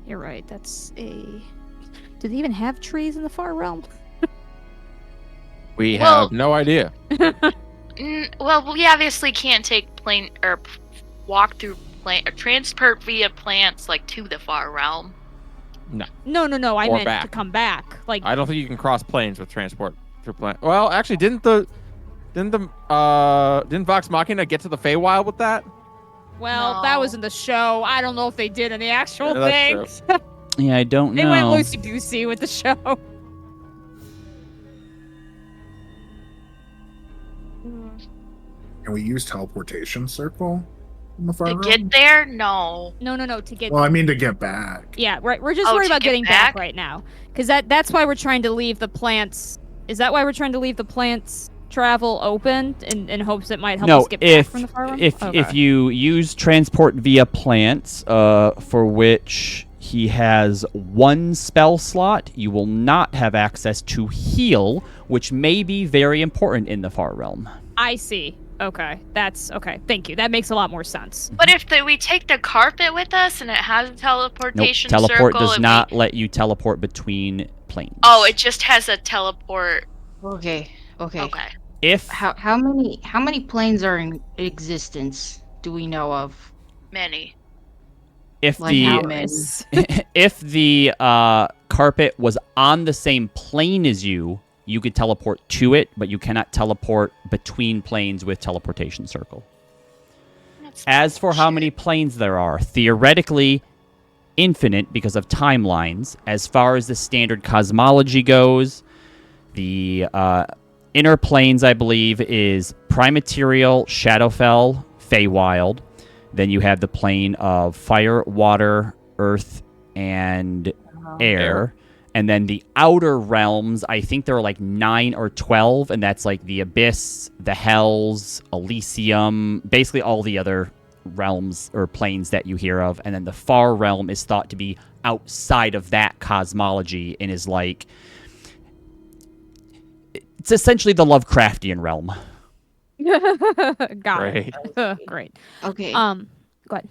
You're right. That's a. Do they even have trees in the far realm? We Well- have no idea. well, we obviously can't take plane or walk through plant or transport via plants like to the far realm. No. I Or meant to back. come back. Like, I don't think you can cross planes with transport through plane. Well, actually, didn't Vox Machina get to the Feywild with that? well, that No. was in the show. I don't know if they did in the actual Yeah, that's things. Yeah, I don't They know. went loosey goosey with the show. Can we use teleportation circle? in the far To realm? get there, no. No, to get. Well, I mean to get back. Yeah, right. We're just Oh, worried to about get getting back back? right now, because that's why we're trying to leave the plants. Is that why we're trying to leave the plants travel open in hopes it might help us get back from the far realm? If you use transport via plants, for which he has one spell slot, you will not have access to heal, which may be very important in the far realm. I see. Okay, that's okay. Thank you. That makes a lot more sense. But if we take the carpet with us and it has a Nope, teleportation teleport circle, does and not let you teleport between planes. Oh, it just has a teleport. Okay. Okay. If How many planes are in existence? Do we know of? Many. if Like how the many? if the carpet was on the same plane as you, you could teleport to it, but you cannot teleport between planes with teleportation circle. That's As for how bullshit. many planes there are, theoretically infinite because of timelines. As far as the standard cosmology goes, the inner planes, I believe, is Primaterial, Shadowfell, Feywild. Then you have the plane of fire, water, earth, and air. And then the outer realms, I think there are like 9 or 12, and that's like the Abyss, the Hells, Elysium, basically all the other realms or planes that you hear of. And then the far realm is thought to be outside of that cosmology and is like, it's essentially the Lovecraftian realm. Got Great. it. Great. Okay. Go ahead.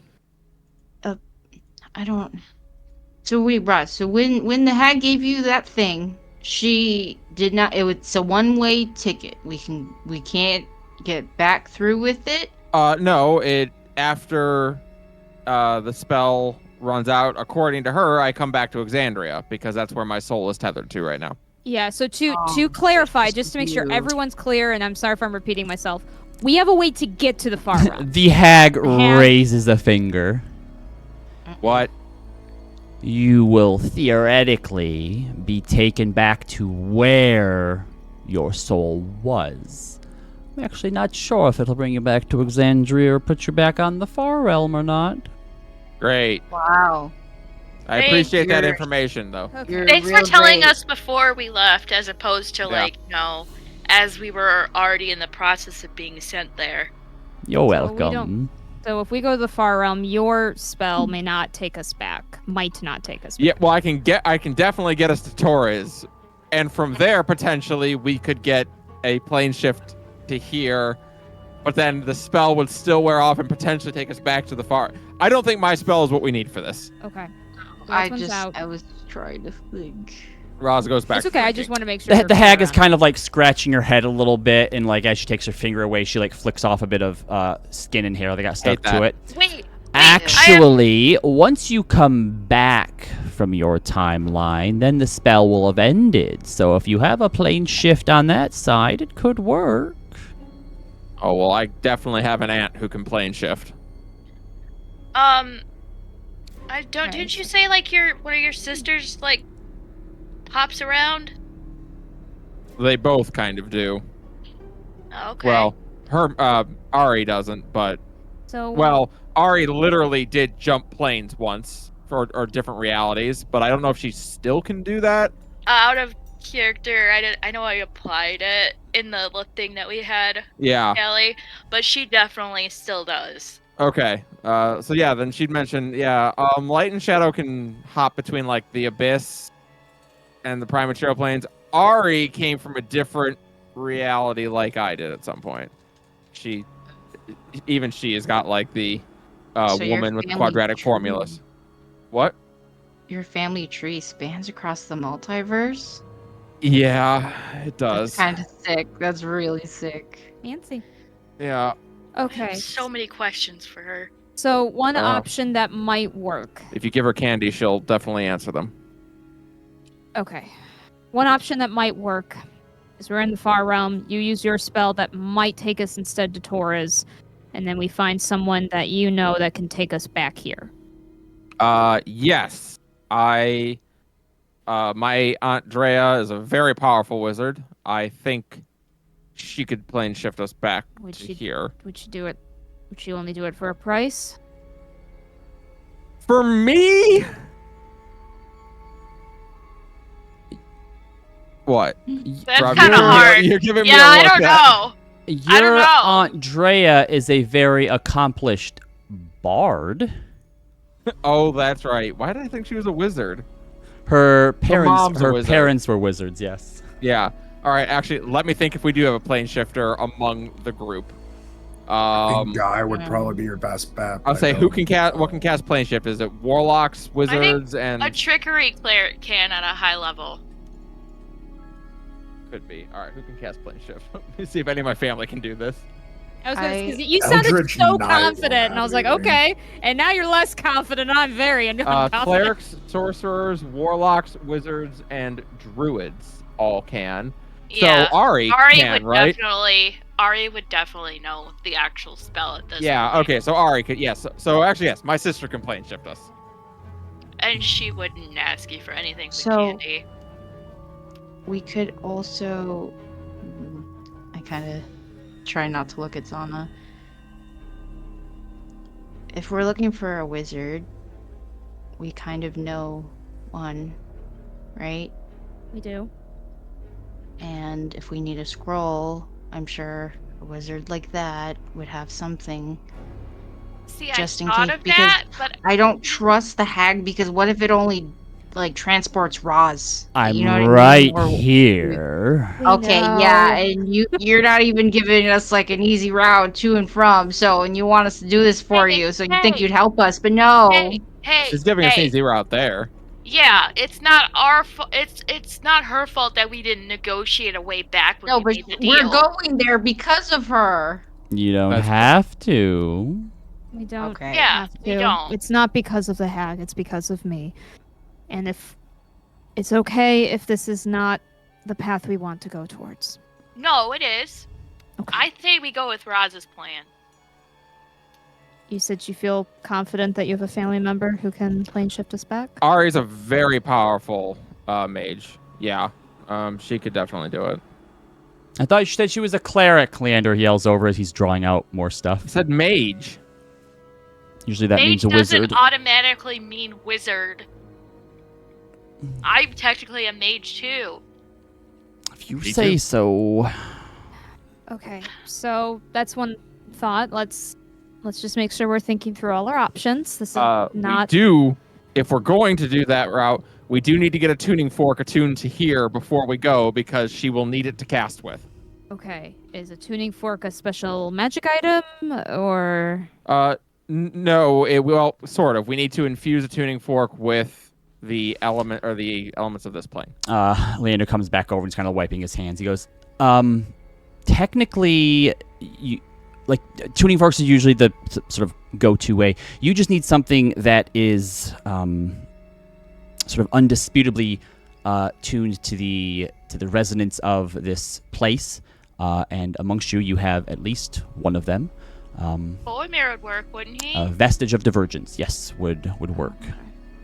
I don't. So when the hag gave you that thing, she did not. It's a one-way ticket. We can't get back through with it. No, after the spell runs out, according to her, I come back to Exandria because that's where my soul is tethered to right now. Yeah, so to clarify, just to make sure confused. everyone's clear, and I'm sorry if I'm repeating myself, we have a way to get to the far realm. The hag hag- raises a finger. What? You will theoretically be taken back to where your soul was. I'm actually not sure if it'll bring you back to Exandria or put you back on the far realm or not. Great. Wow. I Thank appreciate that you. information, though. Okay. You're Thanks for real telling great. us before we left, as opposed to as we were already in the process of being sent there. You're So we welcome. don't- So if we go to the far realm, your spell may not take us back. Might not take us back. Yeah, well, I can definitely get us to Torres, and from there potentially we could get a plane shift to here, but then the spell would still wear off and potentially take us back to the far. I don't think my spell is what we need for this. Okay. I Last one's out. was trying to think. Roz goes back. It's to okay. I drinking. just want to make sure. The we're hag clear is on kind of like scratching her head a little bit, and like as she takes her finger away, she like flicks off a bit of skin and hair that got stuck Hate to that. it. Wait. Actually, once you come back from your timeline, then the spell will have ended. So if you have a plane shift on that side, it could work. Oh well, I definitely have an aunt who can plane shift. I don't. Okay, Didn't you say like one of your sisters like pops around? They both kind of do. Oh, okay. Well, her Ari doesn't, but So Ari literally did jump planes once or different realities, but I don't know if she still can do that. Out of character, I know I applied it in the thing that we had, Yeah. Kelly, but she definitely still does. Okay. So yeah, then she'd mention, Light and Shadow can hop between like the Abyss and the Primaterial planes. Ari came from a different reality like I did at some point. She has got like the So your woman with family quadratic tree- formulas. What? Your family tree spans across the multiverse? Yeah, it does. That's kind of sick. That's really sick. Nancy. Yeah. I Okay. have so many questions for her. So one Oh. option that might work. If you give her candy, she'll definitely answer them. Okay. One option that might work is we're in the far realm. You use your spell that might take us instead to Torres, and then we find someone that you know that can take us back here. Yes. My Aunt Drea is a very powerful wizard. I think she could plane shift us back Would to she- here. Would you do it Would you only do it for a price? For me? What? That's Rob, kind of you're- hard. You're giving me Yeah, a I look don't at- know. I don't Your know. Aunt Drea is a very accomplished bard. Oh, that's right. Why did I think she was a wizard? Her mom's a her wizard. parents were wizards. Yes. Yeah. All right. Actually, let me think if we do have a plane shifter among the group. I think Guy would probably be your best bet. I'll but say I who don't can think cast. so. What can cast plane shift? Is it warlocks, wizards, and A trickery cleric can at a high level. could be. All right. Who can cast plane shift? Let me see if any of my family can do this. I was gonna I- say, you sounded Eldritch so Knight confident, will and I was have like, anything. okay. And now you're less confident, and I'm very unconfident. Clerics, sorcerers, warlocks, wizards, and druids all can. Yeah. So Ari can, would right? Ari would definitely know the actual spell at this Yeah. point. Okay. So Ari could. Yes. So actually, yes. My sister can plane shift us. And she wouldn't ask you for anything but So- candy. We could also. I kind of try not to look at Zana. If we're looking for a wizard, we kind of know one, right? We do. And if we need a scroll, I'm sure a wizard like that would have something. See, just I in thought case, of because that, but I don't trust the hag because what if it only like transports Roz? I'm You know what I mean? right Or- here. We Okay, know. yeah, and you're not even giving us like an easy route to and from, so and you want us to do this for Hey, you, so you think hey. you'd help us, but no. hey, She's giving us hey, an easy route there. yeah, it's not our fault. It's not her fault that we didn't negotiate a way back when No, we but made the we're deal. going there because of her. You don't That's- have to. We don't Okay. Yeah, have we to. don't. It's not because of the hag, it's because of me. And if it's okay if this is not the path we want to go towards. No, it is. Okay. I say we go with Roz's plan. You said you feel confident that you have a family member who can plane shift us back? Ari's a very powerful mage. Yeah. She could definitely do it. I thought you said she was a cleric. Leander yells over as he's drawing out more stuff. I said mage. Usually that Mage means a doesn't wizard. automatically mean wizard. I'm technically a mage too. If you Me say too. so. Okay, so that's one thought. Let's just make sure we're thinking through all our options. This is not We do, if we're going to do that route, we do need to get a tuning fork attuned to here before we go because she will need it to cast with. okay. Is a tuning fork a special magic item or No, it will sort of. We need to infuse a tuning fork with the element or the elements of this plane. Leander comes back over and he's kind of wiping his hands. He goes, technically, tuning forks is usually the sort of go-to way. You just need something that is sort of undisputably tuned to the resonance of this place. And amongst you, you have at least one of them. Boromir would work, wouldn't he? A vestige of divergence, yes, would work.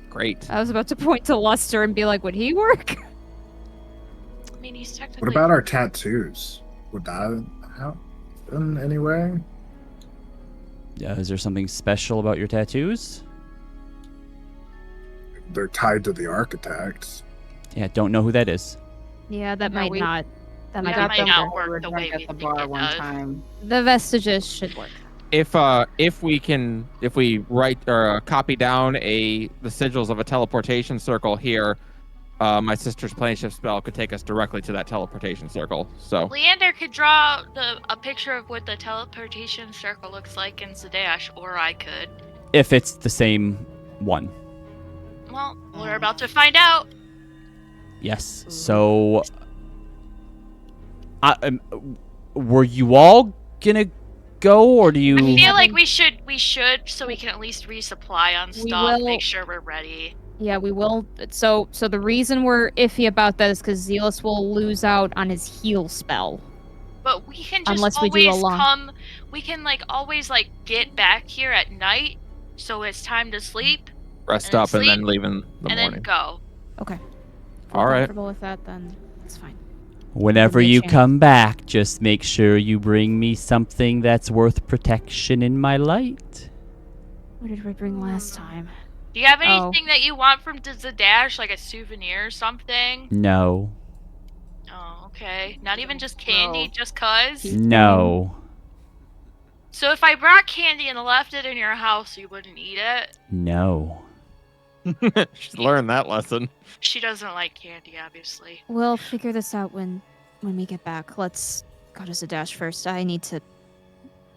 Great. I was about to point to Luster and be like, would he work? I mean, he's technically. What about our tattoos? Would that help in any way? Is there something special about your tattoos? They're tied to the architects. Yeah, don't know who that is. Yeah, that No, might we- not. That We might That got might them not when work we were the drunk way at we the think bar it one does. time. The vestiges should work. If we write or copy down the sigils of a teleportation circle here, my sister's plane shift spell could take us directly to that teleportation circle. So Leander could draw a picture of what the teleportation circle looks like in Zadash, or I could. If it's the same one. Well, we're about to find out. Yes. So, were you all gonna go, or do you? I feel like haven't- we should, so we can at least resupply on We stuff, will- make sure we're ready. Yeah, we will. So the reason we're iffy about that is because Zealous will lose out on his heal spell. But we can just Unless we do always a long- come. We can always get back here at night, so it's time to sleep, rest And up and sleep, then leave in the and morning. then go. Okay. If All we're right. comfortable with that, then that's fine. Whenever Give me a you chance. come back, just make sure you bring me something that's worth protection in my light. What did we bring last time? Do you have Oh. anything that you want from Zadash, like a souvenir or something? No. Oh, okay. Not even just candy, No. just cuz? No. So if I brought candy and left it in your house, you wouldn't eat it? No. She's learned that lesson. She doesn't like candy, obviously. We'll figure this out when we get back. Let's go to Zadash first. I need to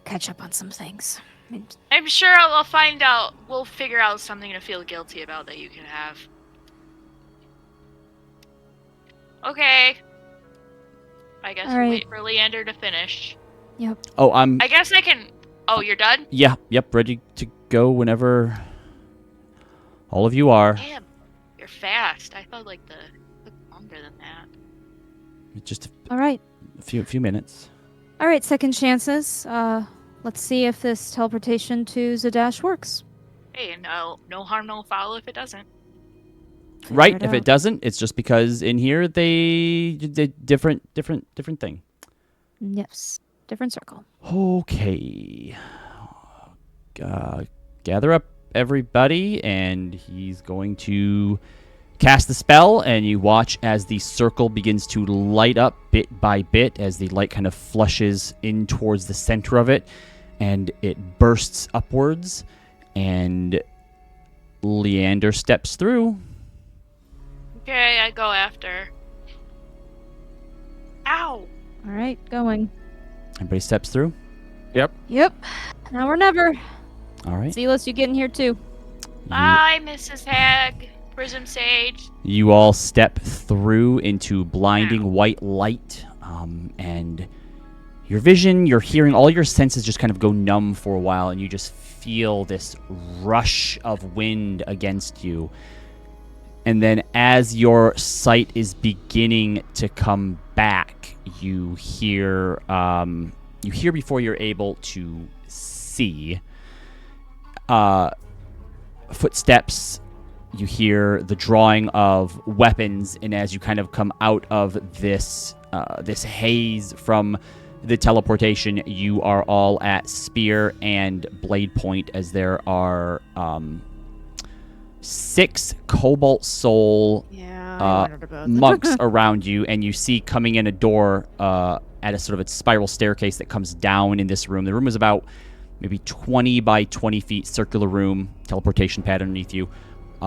catch up on some things. I'm sure I'll find out. We'll figure out something to feel guilty about that you can have. Okay. I guess All we right. wait for Leander to finish. Oh, I guess I can. Oh, you're done? yeah, yep, ready to go whenever all of you are. Damn, you're fast. I thought like the took longer than that. Just All right. a few minutes. All right, second chances. Let's see if this teleportation to Zadash works. Hey, no harm, no foul if it doesn't. Figure Right, it if out. it doesn't, it's just because in here they did different thing. Yes. Different circle. Okay. Gather up everybody, and he's going to cast the spell, and you watch as the circle begins to light up bit by bit as the light kind of flushes in towards the center of it, and it bursts upwards, and Leander steps through. Okay, I go after. Ow! All right, going. Everybody steps through. Yep. Now or never. All right. Zealous, you get in here too. Bye, Mrs. Hag. Prism Sage. You all step through into blinding white light, and your vision, your hearing, all your senses just kind of go numb for a while, and you just feel this rush of wind against you. And then as your sight is beginning to come back, you hear before you're able to see footsteps. You hear the drawing of weapons, and as you kind of come out of this haze from the teleportation, you are all at spear and blade point as there are 6 Cobalt Soul monks around you, and you see coming in a door at a sort of a spiral staircase that comes down in this room. The room is about maybe 20 by 20 feet, circular room, teleportation pad underneath you.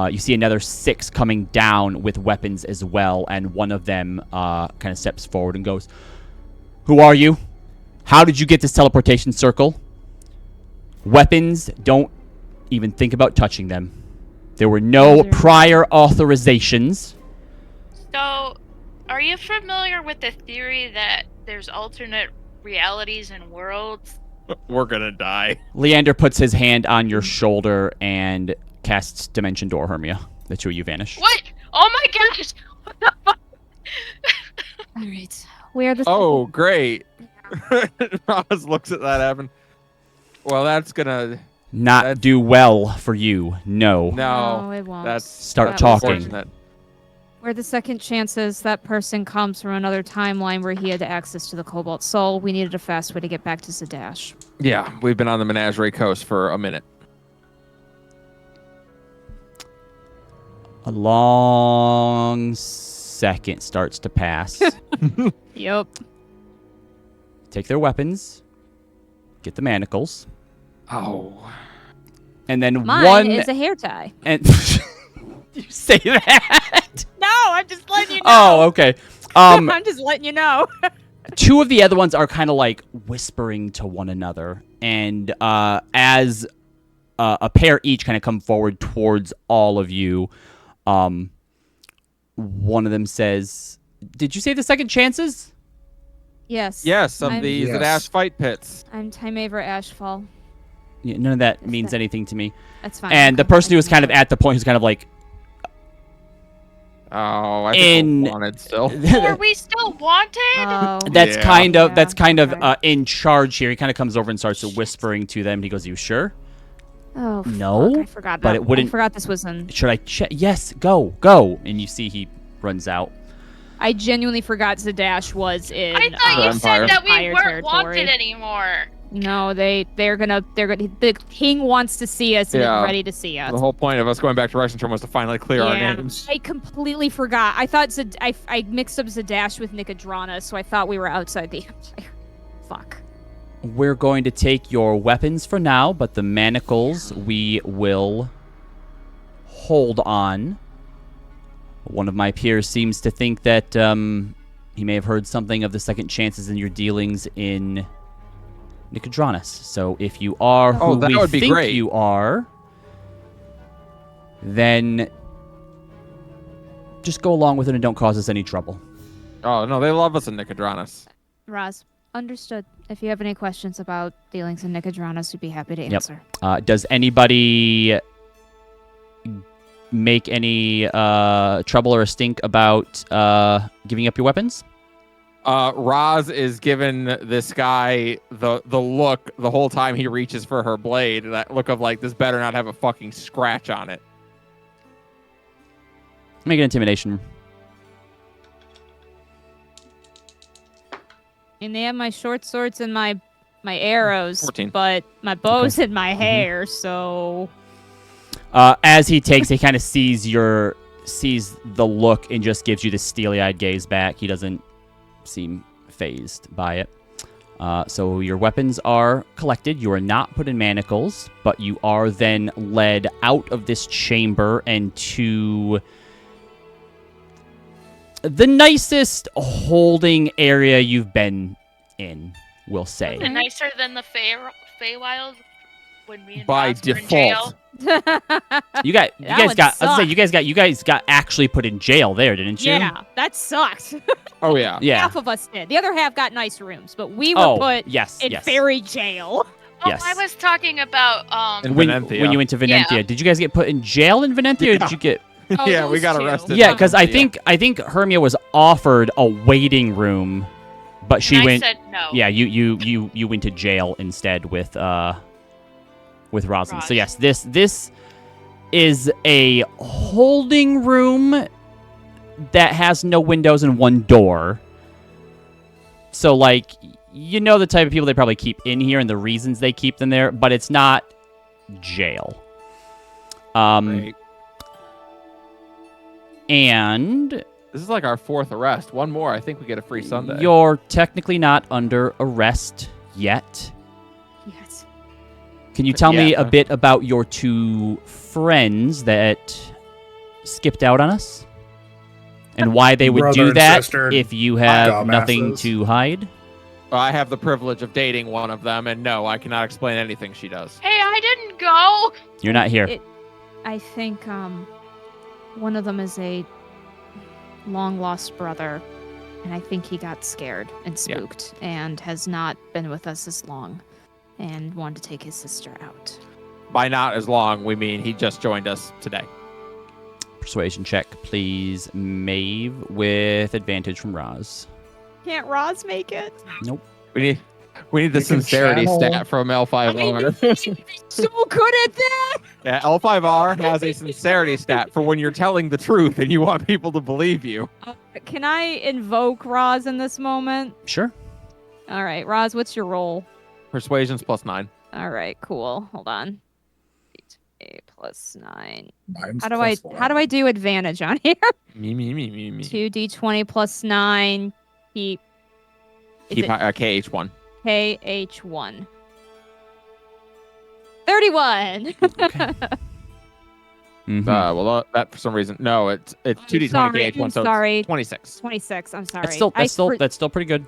You see another 6 coming down with weapons as well, and one of them kind of steps forward and goes, "Who are you? How did you get this teleportation circle? Weapons, don't even think about touching them. There were no prior authorizations." So, are you familiar with the theory that there's alternate realities and worlds? We're gonna die. Leander puts his hand on your shoulder and casts Dimension Door, Hermia. The two of you vanish. What? Oh my gosh! What the fuck? All right. Where the Oh, great. Roz looks at that happen. Well, that's gonna Not do well for you. No. no. it won't. That's Start That was talking. unfortunate. Where the second chances that person comes from another timeline where he had access to the Cobalt Soul, we needed a fast way to get back to Zadash. Yeah, we've been on the Menagerie Coast for a minute. A long second starts to pass. Yep. Take their weapons. Get the manacles. Oh. And then Mine one... is a hair tie. And you say that? No, I'm just letting you know. Oh, okay. I'm just letting you know. 2 of the other ones are kind of like whispering to one another, and as a pair each kind of come forward towards all of you, one of them says, "Did you say the second chances?" Yes. Yes, of I'm- the Yes. Zadash fight pits. I'm Timeaver Ashfall. Yeah, none of that Is means that- anything to me. That's fine. And the person who was kind of at the point who's kind of like, Oh, I think we're wanted still. Are we still wanted? Oh. that's Yeah. kind of Okay. in charge here. He kind of comes over and starts whispering to them. He goes, "You sure? Oh, No, fuck, I forgot. but that- it wouldn't- I forgot this was in. Should I check? Yes, go." And you see he runs out. I genuinely forgot Zadash was in. I thought you Empire. said that we Empire weren't territory. wanted anymore. No, they're gonna. The king wants to see us and Yeah. is ready to see us. The whole point of us going back to Rexington was to finally clear our Yeah, names. I completely forgot. I thought I mixed up Zadash with Nicodrana, so I thought we were outside the Empire. Fuck. We're going to take your weapons for now, but the manacles we will hold on. One of my peers seems to think that he may have heard something of the second chances in your dealings in Nicodranas. So if you are who that we would be think great. you are, then just go along with it and don't cause us any trouble. Oh, no, they love us in Nicodranas. Raz, understood. If you have any questions about dealings in Nicodranas, we'd be happy to answer. Does anybody make any trouble or a stink about giving up your weapons? Roz is giving this guy the look the whole time he reaches for her blade. That look of like, this better not have a fucking scratch on it. Make an intimidation. And they have my short swords and my arrows, 14. but my bow's in my hair, so As he takes, he kind of sees the look and just gives you the steely-eyed gaze back. He doesn't seem phased by it. So your weapons are collected. You are not put in manacles, but you are then led out of this chamber and to the nicest holding area you've been in, we'll say. And nicer than the Feywild when we and By Roz were in jail. default. You guys one got. I was sucked. say you guys got actually put in jail there, didn't you? yeah, that sucked. Oh, yeah. Yeah. Half of us did. The other half got nice rooms, but we were put yes, in yes. fairy jail. Oh, Yes. I was talking about In when Venenthia. you went to Venenthia, Yeah. did you guys get put in jail in Venenthia, or did you get? Oh, Yeah, we those got two. arrested. Yeah, because I Yeah. think Hermia was offered a waiting room, but she and I went. said no. Yeah, you went to jail instead with Rosin. So Raj. yes, this is a holding room that has no windows and one door. So like, you know the type of people they probably keep in here and the reasons they keep them there, but it's not jail. Great. And This is like our fourth arrest. One more, I think we get a free Sunday. you're technically not under arrest yet. Yes. Can you tell me Yeah. a bit about your two friends that skipped out on us? And why they would Brother do and that sister, if you have dumbasses. nothing to hide? I have the privilege of dating one of them, and no, I cannot explain anything she does. Hey, I didn't go. You're not here. I think one of them is a long lost brother, and I think he got scared and Yeah. spooked and has not been with us as long and wanted to take his sister out. By not as long, we mean he just joined us today. Persuasion check, please, Maeve, with advantage from Roz. Can't Roz make it? We need the You can sincerity channel- stat from L5R. So good at that! Yeah, L5R has a sincerity stat for when you're telling the truth and you want people to believe you. Can I invoke Roz in this moment? Sure. All right, Roz, what's your roll? Persuasion's +9. All right, cool. Hold on. 8 plus 9. Mine's How do +1. I do advantage on here? Me. 2d20 plus 9. Keep Keep it- KH1. KH1. 31. Mhm. That for some reason. No, it's 2d20 sorry, KH1, I'm so sorry. it's 26. 26. I'm sorry. That's still pretty good.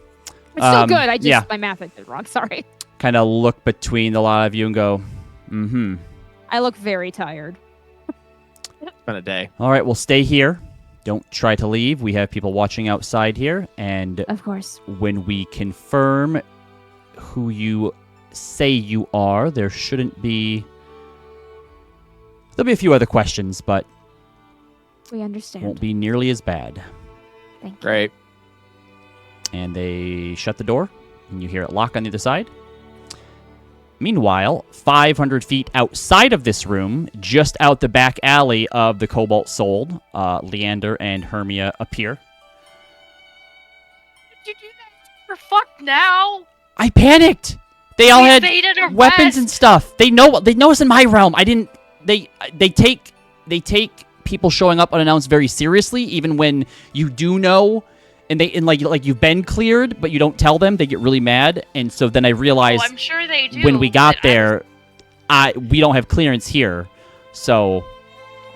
It's still good. I just yeah. my math I did wrong. Sorry. Kind of look between the lot of you and go, mm-hmm. I look very tired. It's been a day. All right, we'll stay here. Don't try to leave. We have people watching outside here, and Of course. when we confirm who you say you are, there shouldn't be... There'll be a few other questions, but We understand. won't be nearly as bad. Thank you. Great. And they shut the door, and you hear it lock on the other side. Meanwhile, 500 feet outside of this room, just out the back alley of the Cobalt Soul, Leander and Hermia appear. we're fucked now. I panicked. They all We had invaded our weapons west. and stuff. They know it's in my realm. I didn't. They take people showing up unannounced very seriously, even when you do know, and like you've been cleared, but you don't tell them. They get really mad, and so then I realized I'm sure they do. when we got but there, we don't have clearance here, so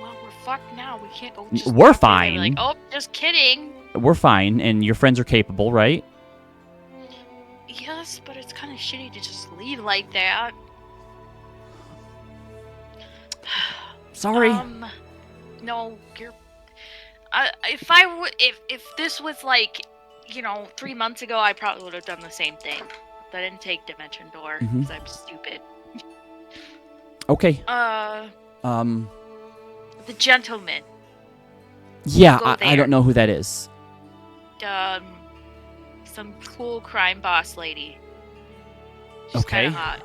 well, we're fucked now. We can't go. Just We're walk in there and be fine. Like, oh, just kidding. we're fine. And your friends are capable, right? Yes, but it's kind of shitty to just leave like that. Sorry. No, you're. If this was like, 3 months ago, I probably would have done the same thing. But I didn't take Dimension Door Mhm. because I'm stupid. Okay. The gentleman. Yeah, Go I there. don't know who that is. Some cool crime boss lady. She's Okay. kinda hot.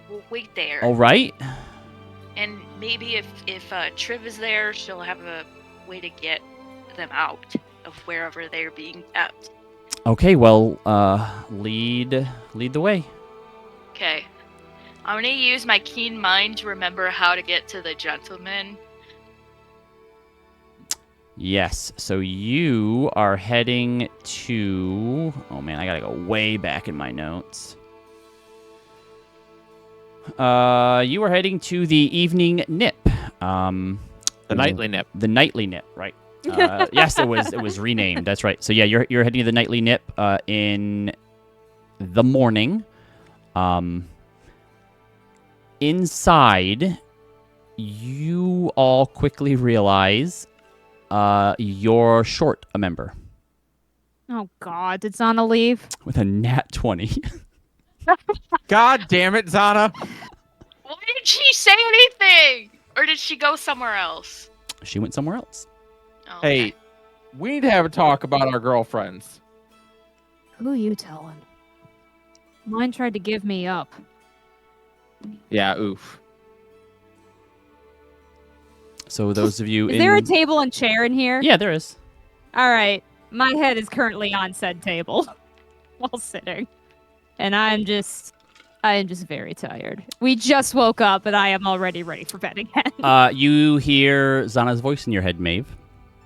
We'll wait there. All right. And maybe if Triv is there, she'll have a way to get them out of wherever they're being kept. Okay. Well, lead the way. Okay. I'm gonna use my keen mind to remember how to get to the gentleman. Yes. So you are heading to. Oh man, I gotta go way back in my notes. You are heading to the evening nip. The nightly nip. The nightly nip, right? Yes, it was renamed. That's right. So yeah, you're heading to the nightly nip in the morning. Inside, you all quickly realize you're short a member Oh God, did Zana leave? with a nat 20. God damn it, Zana. Why didn't she say anything? Or did she go somewhere else? She went somewhere else. Oh, okay. Hey, we need to have a talk about our girlfriends. Who you telling? Mine tried to give me up. Yeah, oof. So those of you Is in there a table and chair in here? Yeah, there is. All right. My head is currently on said table while sitting. And I am just very tired. We just woke up and I am already ready for bed again. You hear Zana's voice in your head, Maeve.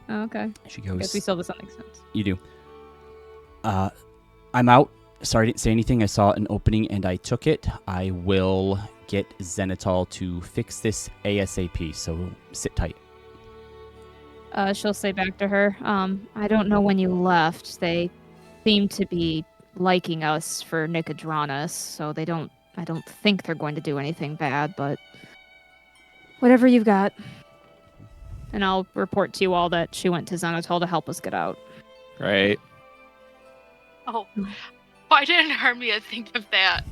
Oh, okay. She I guess we goes, still have something sense. you do. I'm out. Sorry I didn't say anything. I saw an opening and I took it. I will get Zenithal to fix this ASAP, so sit tight. She'll say back to her, I don't know when you left. They seem to be liking us for Nicodranas, so I don't think they're going to do anything bad, but whatever you've got. And I'll report to you all that she went to Xanatol to help us get out. Right. Oh, why didn't Hermia think of that?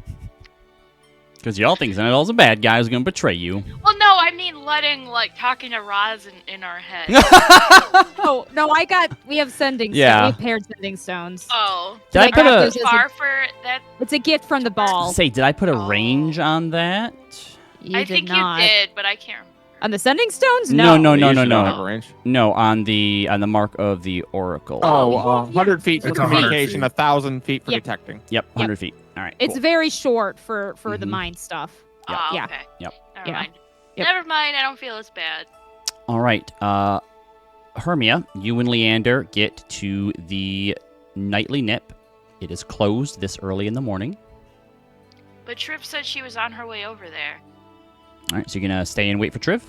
Because y'all think Zenithal's a bad guy who's going to betray you. Well, no, I mean talking to Roz in our head. Oh, no, we have sending Yeah. stones. We have paired sending stones. Oh. Did I Like, put that a... goes as Far for that? It's a gift from the ball. Say, did I put a Oh. range on that? You I did think not. you did, but I can't remember. On the sending stones? No. No. They usually don't no. have a range. No, on the mark of the Oracle. Oh, 100 feet for It's 100 communication, feet. 1,000 feet for Yeah. detecting. Yep, 100 feet. All right, It's cool. very short for the Mhm. mind stuff. Yep. Oh, Yeah. okay. Yep. Never Yeah. mind. Yep. Never mind, I don't feel as bad. All right. Hermia, you and Leander get to the nightly nip. It is closed this early in the morning. But Triv said she was on her way over there. All right, so you're going to stay and wait for Triv?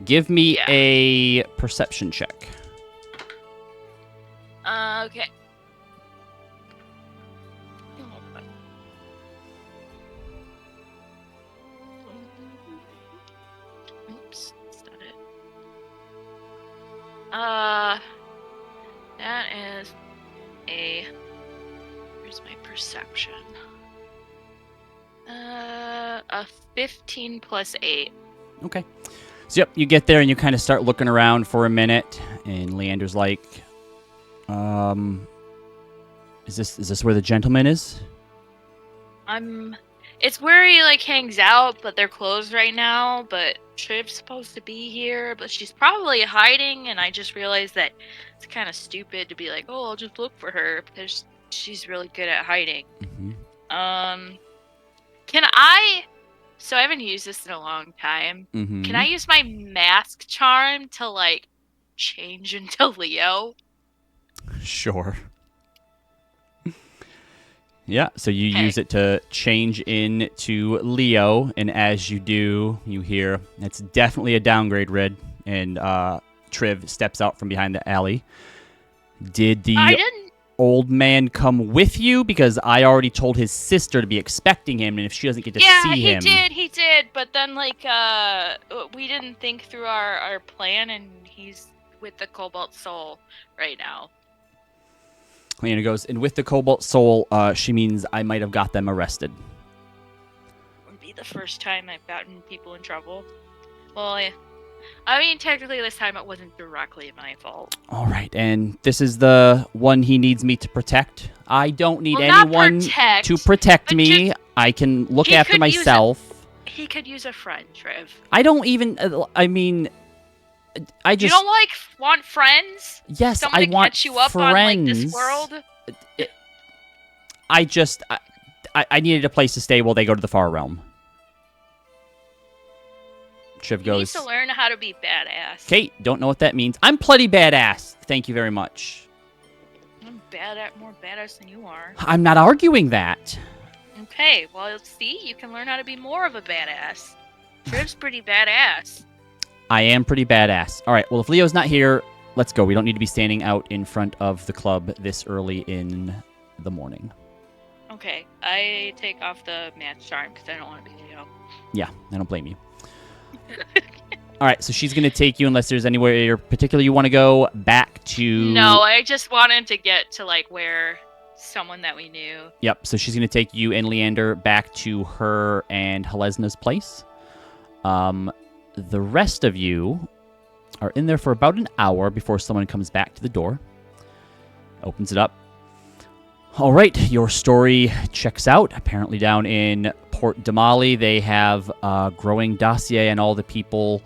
Give me Yeah. a perception check. Okay. Oops, that's not it. That is where's my perception? A 15 plus 8. Okay. So, yep, you get there and you kind of start looking around for a minute, and Leander's like, is this where the gentleman is? It's where he hangs out, but they're closed right now. But Triv's supposed to be here, but she's probably hiding, and I just realized that it's kind of stupid to be like, oh, I'll just look for her, because she's really good at hiding. Can I... So I haven't used this in a long time. Can I use my mask charm to, like, change into Leo? Sure. Yeah, so you use it to change into Leo, and as you do, you hear, it's definitely a downgrade, Red, and Triv steps out from behind the alley. Did the old man come with you? Because I already told his sister to be expecting him, and if she doesn't get to see him... Yeah, he did, but then, like, we didn't think through our plan, and he's with the Cobalt Soul right now. Leanna goes, and with the Cobalt Soul, she means I might have got them arrested. Wouldn't be the first time I've gotten people in trouble. Well, yeah. I mean, technically this time it wasn't directly my fault. All right, and this is the one he needs me to protect. I don't need anyone to protect me. I can look after myself. He could use a friend, Trev. I don't even, I mean... I just... You don't, like, want friends? Yes, Someone I to want catch you up friends. on, like, this world? I just... I needed a place to stay while they go to the Far Realm. Triv goes... You need to learn how to be badass. Kate, don't know what that means. I'm plenty badass. Thank you very much. I'm more badass than you are. I'm not arguing that. Okay, well, see? You can learn how to be more of a badass. Triv's pretty badass. I am pretty badass. All right, well, if Leo's not here, let's go. We don't need to be standing out in front of the club this early in the morning. Okay, I take off the match charm because I don't want to be Leo. Yeah, I don't blame you. All right, so she's going to take you, unless there's anywhere particular you want to go, back to... No, I just wanted to get to, like, where someone that we knew. Yep, so she's going to take you and Leander back to her and Helesna's place. The rest of you are in there for about an hour before someone comes back to the door. Opens it up. All right, your story checks out. Apparently down in Port Damali, they have a growing dossier on all the people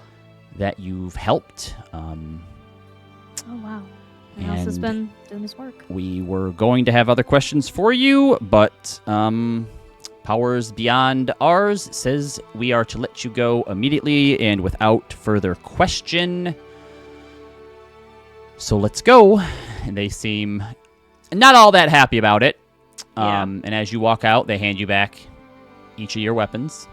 that you've helped. Oh, wow. Who else has been doing this work? We were going to have other questions for you, but powers beyond ours says we are to let you go immediately and without further question. So let's go. And they seem not all that happy about it. Yeah. And as you walk out, they hand you back each of your weapons.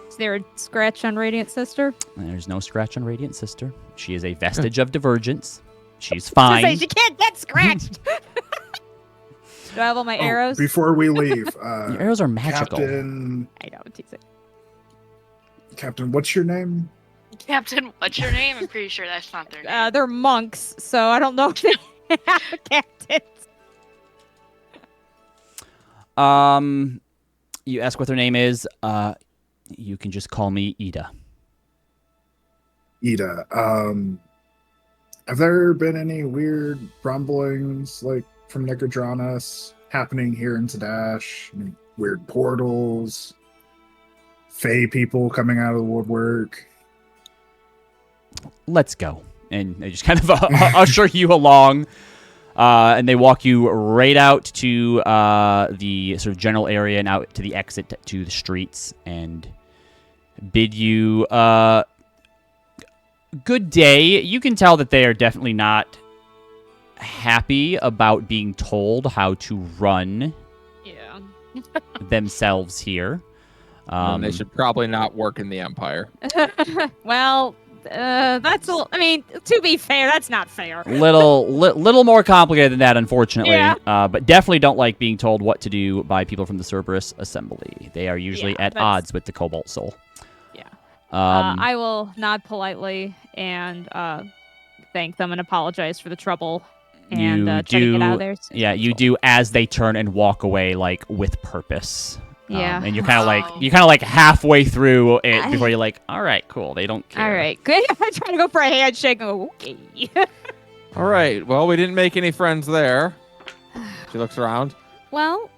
Is there a scratch on Radiant Sister? And there's no scratch on Radiant Sister. She is a vestige of divergence. She's fine. Say, she can't get scratched. Do I have all my arrows? Before we leave, your arrows are magical. Captain, I know, teasing. Captain, what's your name? Captain, what's your name? I'm pretty sure that's not their name. They're monks, so I don't know if they have a captain. You ask what their name is. You can just call me Ida. Ida. Have there been any weird rumblings, like, from Nicodranas happening here in Zadash? Any weird portals? Fey people coming out of the woodwork? Let's go. And they just kind of usher you along. And they walk you right out to the sort of general area and out to the exit to the streets and bid you good day. You can tell that they are definitely not happy about being told how to run themselves here. They should probably not work in the Empire. Well, that's a, I mean, to be fair, that's not fair. Little more complicated than that, unfortunately. Yeah. But definitely don't like being told what to do by people from the Cerberus Assembly. They are usually at odds with the Cobalt Soul. Yeah. Um, I will nod politely and thank them and apologize for the trouble and try to get out of there. Yeah, you do as they turn and walk away, like with purpose. Yeah. And you're kind of like halfway through it before you're like, all right, cool. They don't care. All right, good. I try to go for a handshake. And go, okay. All right. Well, we didn't make any friends there. She looks around. Well,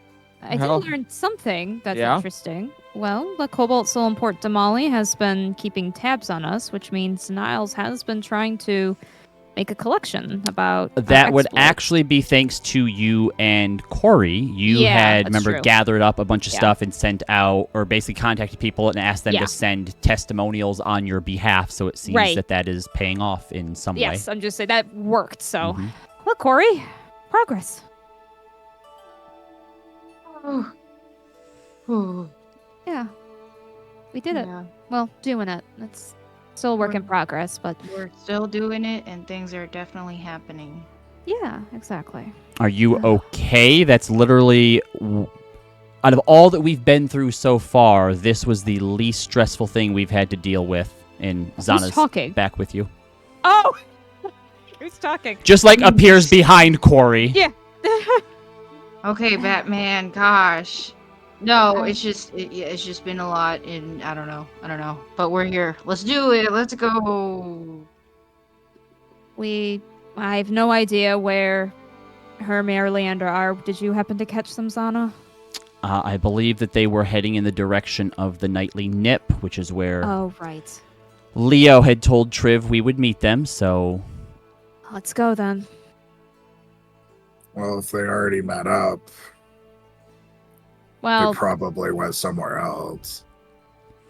I did Well, learn something that's yeah? interesting. Well, the Cobalt Soul in Port Damali has been keeping tabs on us, which means Niles has been trying to make a collection about our That would exploits. actually be thanks to you and Corey. You Yeah, had, that's remember, true. gathered up a bunch of Yeah. stuff and sent out, or basically contacted people and asked them Yeah. to send testimonials on your behalf. So it seems Right. that is paying off in some way. Yes, I'm just saying that worked. So, Mhm. well, Corey, progress. Oh. Oh. Yeah, we did it. Yeah. Well, doing it. It's still a work in We're- progress, but We're still doing it, and things are definitely happening. yeah, exactly. Are you okay? That's literally, out of all that we've been through so far, this was the least stressful thing we've had to deal with. And Who's Zana's talking? back with you. Oh, who's talking? Just like appears behind Corey. Yeah. Okay, Batman. Gosh. No, it's just it's just been a lot, and I don't know. But we're here. Let's do it. Let's go. I have no idea where Hermia or Leander are. Did you happen to catch them, Zana? I believe that they were heading in the direction of the nightly nip, which is where Oh, right. Leo had told Triv we would meet them, so Let's go then. Well, if they already met up, Well, they probably went somewhere else.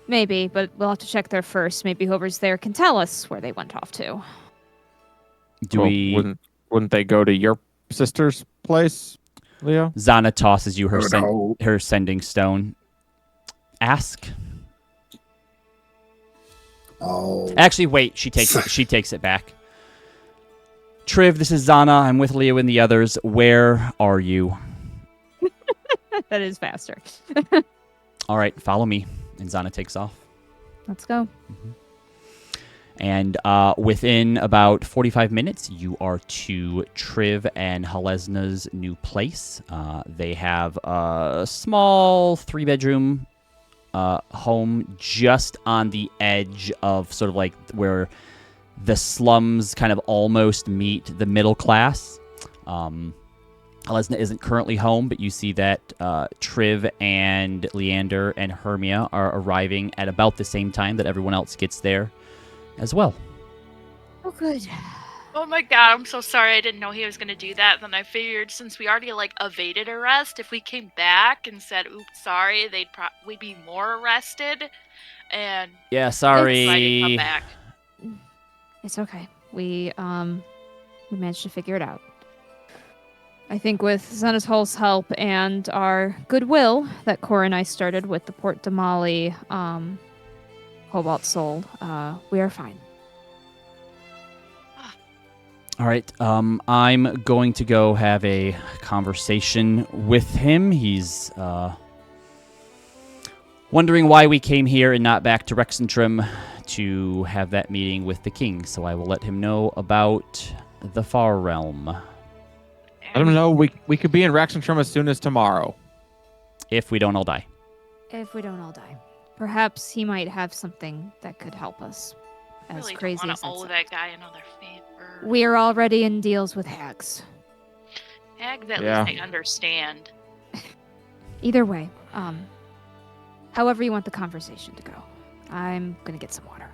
maybe, but we'll have to check there first. Maybe whoever's there can tell us where they went off to. do Well, we... wouldn't they go to your sister's place, Leo? Zana tosses you her, Oh, no. her sending stone. Ask. Oh, Actually, wait. She takes it. She takes it back. Triv, this is Zana. I'm with Leo and the others. Where are you? That is faster. All right, follow me. And Zana takes off. Let's go. And within about 45 minutes, you are to Triv and Halesna's new place. They have a small 3-bedroom home just on the edge of sort of like where the slums kind of almost meet the middle class. Halesna isn't currently home, but you see that Triv and Leander and Hermia are arriving at about the same time that everyone else gets there as well. Oh, good. Oh my god, I'm so sorry. I didn't know he was gonna do that. Then I figured since we already evaded arrest, if we came back and said, "Oops, sorry," we'd be more arrested. And Yeah, that's why I didn't come sorry. back. It's okay. We managed to figure it out. I think with Xenatol's help and our goodwill that Cora and I started with the Port Damali Cobalt Soul, we are fine. All right, I'm going to go have a conversation with him. He's wondering why we came here and not back to Rexentrum to have that meeting with the king. So I will let him know about the Far Realm. I don't know. We could be in Rexentrum as soon as tomorrow. If we don't all die. If we don't all die. Perhaps he might have something that could help us. I As really crazy don't as want to owe that that guy another favor. We're already in deals with hags. Heck, at Yeah. least I understand. Either way, however you want the conversation to go. I'm gonna get some water.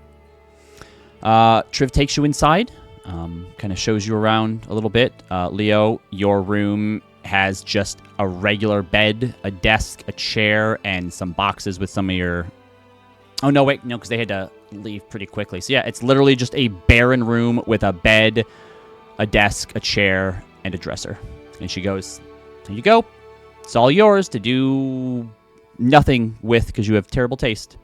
Triv takes you inside, kind of shows you around a little bit. Leo, your room has just a regular bed, a desk, a chair, and some boxes with some of your... Oh, no, wait, no, because they had to leave pretty quickly. So, yeah, it's literally just a barren room with a bed, a desk, a chair, and a dresser. And she goes, "Here you go. It's all yours to do nothing with because you have terrible taste."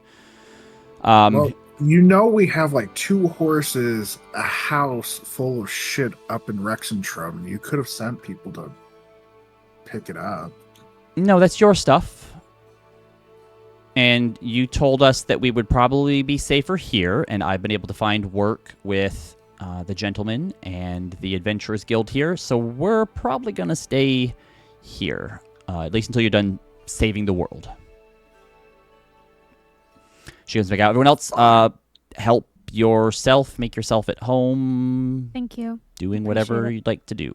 well, you know we have like 2 horses, a house full of shit up in Rexentrum. You could have sent people to pick it up. No, that's your stuff. And you told us that we would probably be safer here, and I've been able to find work with the gentleman and the Adventurers Guild here, so we're probably going to stay here, at least until you're done saving the world. She goes back out. Everyone else, help yourself, make yourself at home, Thank you. doing Appreciate whatever it. you'd like to do.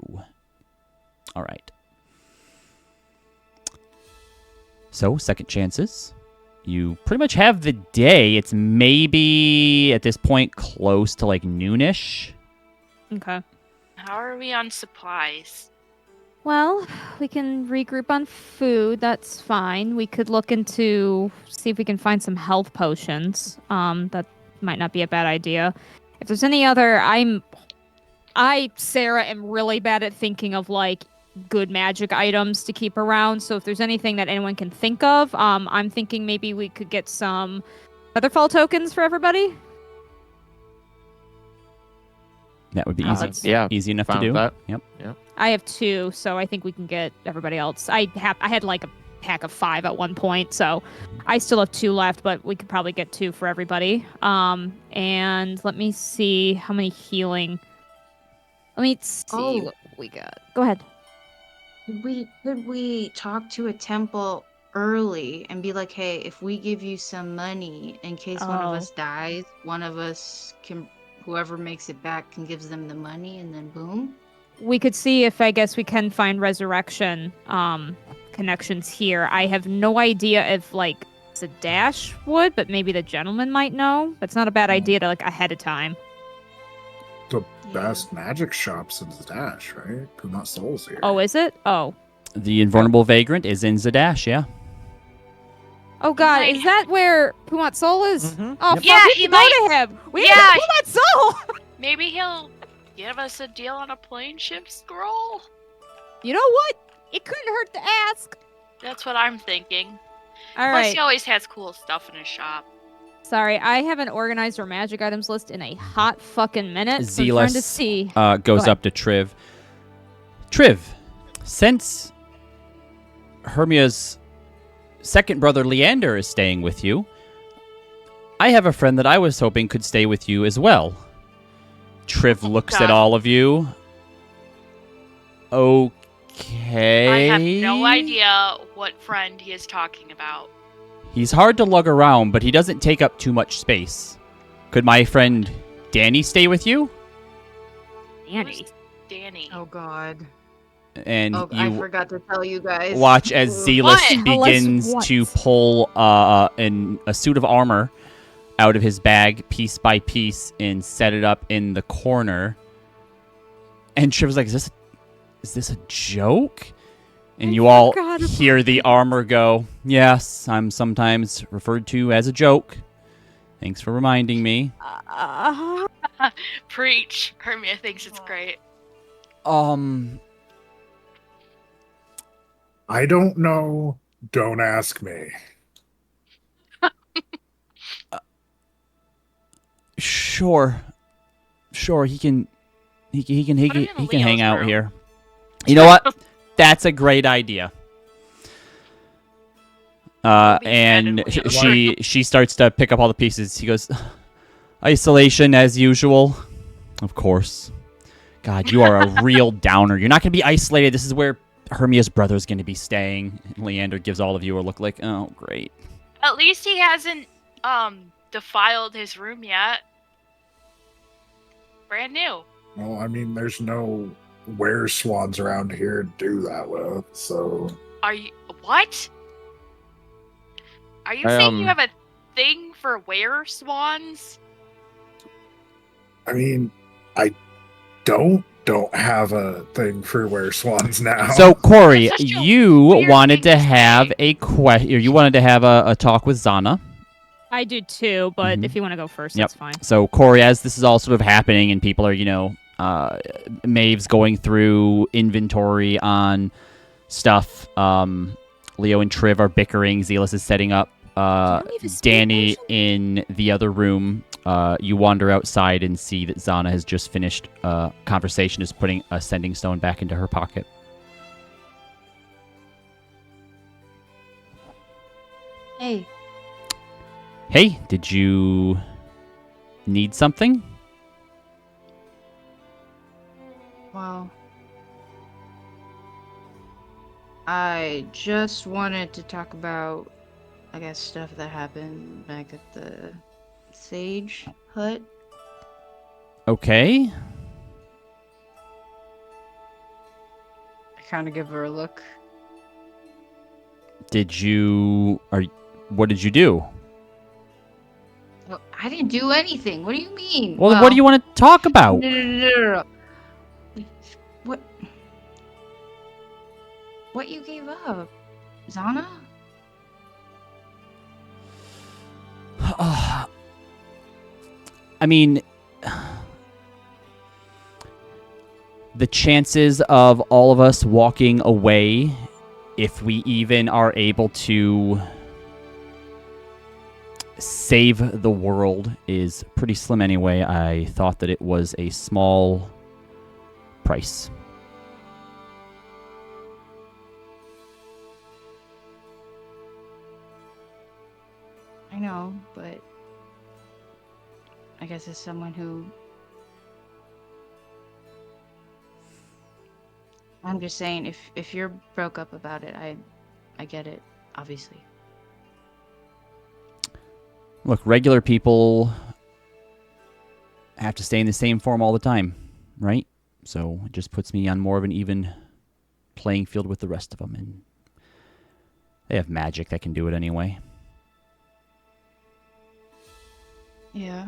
All right. So, second chances. you pretty much have the day. It's maybe at this point close to like noonish. Okay. How are we on supplies? Well, we can regroup on food. That's fine. We could look into see if we can find some health potions. That might not be a bad idea. If there's any other, Sarah, am really bad at thinking of like good magic items to keep around. So if there's anything that anyone can think of, I'm thinking maybe we could get some Featherfall tokens for everybody. That would be Oh, easy. Yeah, Easy enough to fine do. with that. Yep. I have 2, so I think we can get everybody else. I had like a pack of 5 at one point, so I still have 2 left, but we could probably get 2 for everybody. And let me see how many healing. Let me see what we got. Go ahead. Could we talk to a temple early and be like, hey, if we give you some money in case one of us dies, one of us can, whoever makes it back can gives them the money, and then boom. We could see if I guess we can find resurrection connections here. I have no idea if like Sadash would, but maybe the gentleman might know. That's not a bad idea to like ahead of time. The best magic shops in Zadash, right? Not Souls here. Oh, is it? Oh. The Invulnerable Vagrant is in Zadash, yeah. Oh God, might is that where Pumat Sol is? Mhm. Oh, Yep. fuck, Yeah, we he can go might- to him. We Yeah. can Pumat Sol. Maybe he'll give us a deal on a plane ship scroll? You know what? It couldn't hurt to ask. That's what I'm thinking. All Plus, right. he always has cool stuff in his shop. Sorry, I haven't organized our magic items list in a hot fucking minute. So I'm trying Zealous to see. goes ahead. up to Triv. Triv, since Hermia's second brother Leander is staying with you, I have a friend that I was hoping could stay with you as well. Triv looks at God. all of you. Okay. I have no idea what friend he is talking about. He's hard to lug around, but he doesn't take up too much space. Could my friend Danny stay with you? Danny. Danny. Oh God. And I you forgot to tell you guys. watch as Zealous What? Tell us begins what. to pull a suit of armor out of his bag piece by piece and set it up in the corner. And Triv's like, is this a joke? And you all forgot about hear the armor go, yes, I'm sometimes referred to as a joke. Thanks for reminding me. Preach. Hermia thinks it's great. I don't know. Don't ask me. Sure, he can Put him in hang Leo's out room. here. You know what? That's a great idea. We'll be fed And in Leo's she starts to pick up all the pieces. He goes, isolation as usual. Of course. God, you are a real downer. You're not going to be isolated. This is where Hermia's brother is going to be staying. And Leander gives all of you a look like, oh, great. At least he hasn't defiled his room yet. Brand new. Well, I mean, there's no were swans around here to do that with, so Are you what? Are you saying you Um, have a thing for were swans? I mean, I don't have a thing for were swans now. So, Corey, That's such a you weird wanted thing to to have say. a you wanted to have a talk with Zana. I do too, but Mhm. if you want to go first, Yep. that's fine. So, Corey, as this is all sort of happening and people are, Maeve's going through inventory on stuff, Leo and Triv are bickering. Zealous is setting up Can we have a speed Danny potion? in the other room. You wander outside and see that Zana has just finished conversation, is putting a sending stone back into her pocket. Hey, Hey, did you need something? well, I just wanted to talk about, I guess, stuff that happened back at the Sage hut. Okay. I kind of give her a look. Did you What did you do? Well, I didn't do anything. What do you mean? Well, what do you want to talk about? No. What? What you gave up, Zana? I mean, the chances of all of us walking away, if we even are able to save the world, is pretty slim anyway. I thought that it was a small price. I know, but I guess as someone who... I'm just saying, if you're broke up about it, I get it, obviously. Look, regular people have to stay in the same form all the time, right? So it just puts me on more of an even playing field with the rest of them, and they have magic that can do it anyway. Yeah.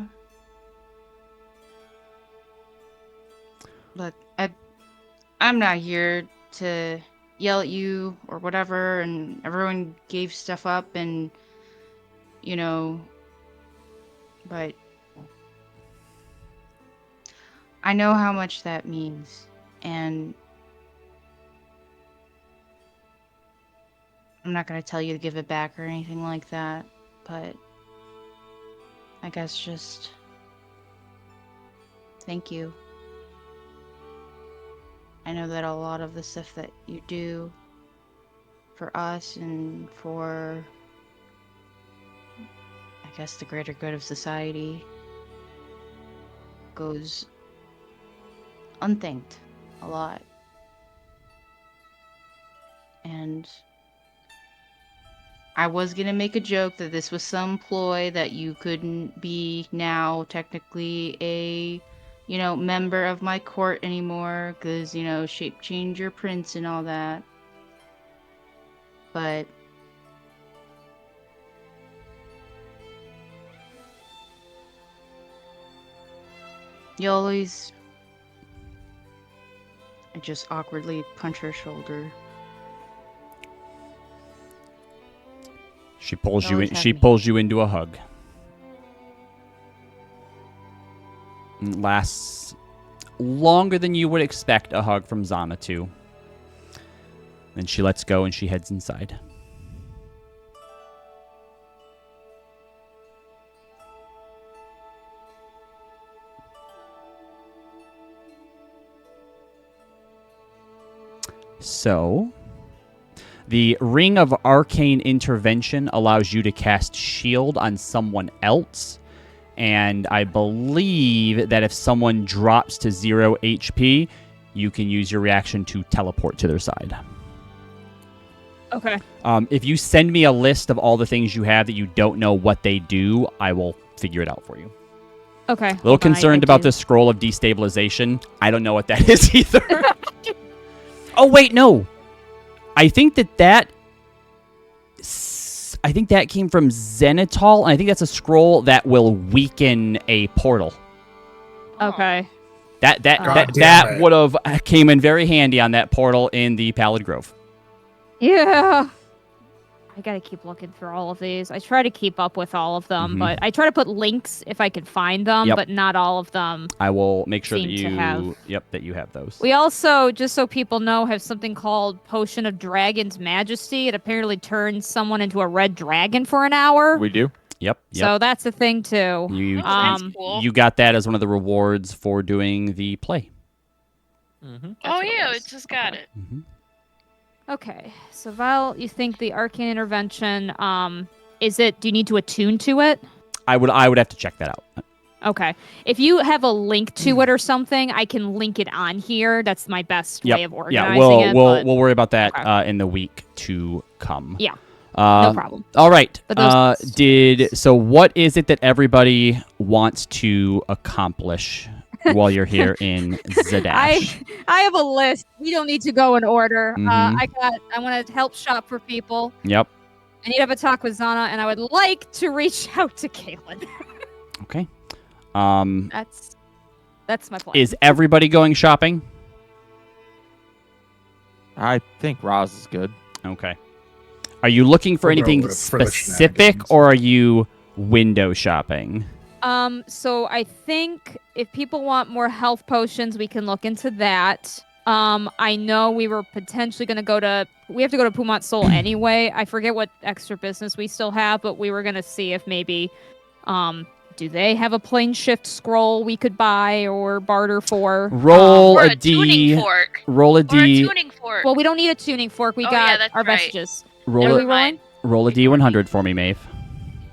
Look, I'm not here to yell at you or whatever, and everyone gave stuff up, and, you know, but I know how much that means, and I'm not going to tell you to give it back or anything like that, but I guess just thank you. I know that a lot of the stuff that you do for us and for, I guess, the greater good of society goes unthanked a lot. And I was gonna make a joke that this was some ploy that you couldn't be now technically a, you know, member of my court anymore, because, you know, shape change your prince and all that. But you always... I just awkwardly punch her shoulder. She pulls you Always in. have She me. pulls you into a hug. It lasts longer than you would expect a hug from Zana to. Then she lets go and she heads inside. So, the Ring of Arcane Intervention allows you to cast Shield on someone else. And I believe that if someone drops to 0 HP, you can use your reaction to teleport to their side. Okay. If you send me a list of all the things you have that you don't know what they do, I will figure it out for you. Okay. A little concerned about the scroll of destabilization. I don't know what that is either. Oh, wait, no. I think that came from Zenithal, and I think that's a scroll that will weaken a portal. Okay. That God damn that it. would have came in very handy on that portal in the Pallid Grove. Yeah. I gotta keep looking through all of these. I try to keep up with all of them, Mhm. but I try to put links if I can find them, Yep. but not all of them. I will make sure that Seem to you have. that you have those. We also, just so people know, have something called Potion of Dragon's Majesty. It apparently turns someone into a red dragon for an hour. We do. Yep. So that's a thing too. You that's cool. you got that as one of the rewards for doing the play. Mm-hmm. That's what it yeah, was. it just got Okay. it. Mm-hmm. Okay, so Val, you think the arcane intervention, is it, do you need to attune to it? I would have to check that out. Okay. If you have a link to it or something, I can link it on here. That's my best way of organizing Yeah, it. we'll worry about that Okay. in the week to come. Yeah, no problem. All right. But those- So what is it that everybody wants to accomplish while you're here in Zadash? I have a list. We don't need to go in order. Mhm. I want to help shop for people. Yep. I need to have a talk with Zana, and I would like to reach out to Caitlin. Okay. That's my plan. Is everybody going shopping? I think Roz is good. Okay. Are you looking for I'll go anything with for the specific, shenanigans. or are you window shopping? So I think if people want more health potions, we can look into that. I know we were potentially going to we have to go to Pumat Sol anyway. I forget what extra business we still have, but we were going to see if maybe, do they have a plane shift scroll we could buy or barter for? Roll Or a a tuning D. fork. Roll a Or a D. tuning fork. Well, we don't need a tuning fork. We Oh, yeah, got that's our right. vestiges. Roll Are a, we rolling? roll a D100 for me, Maeve.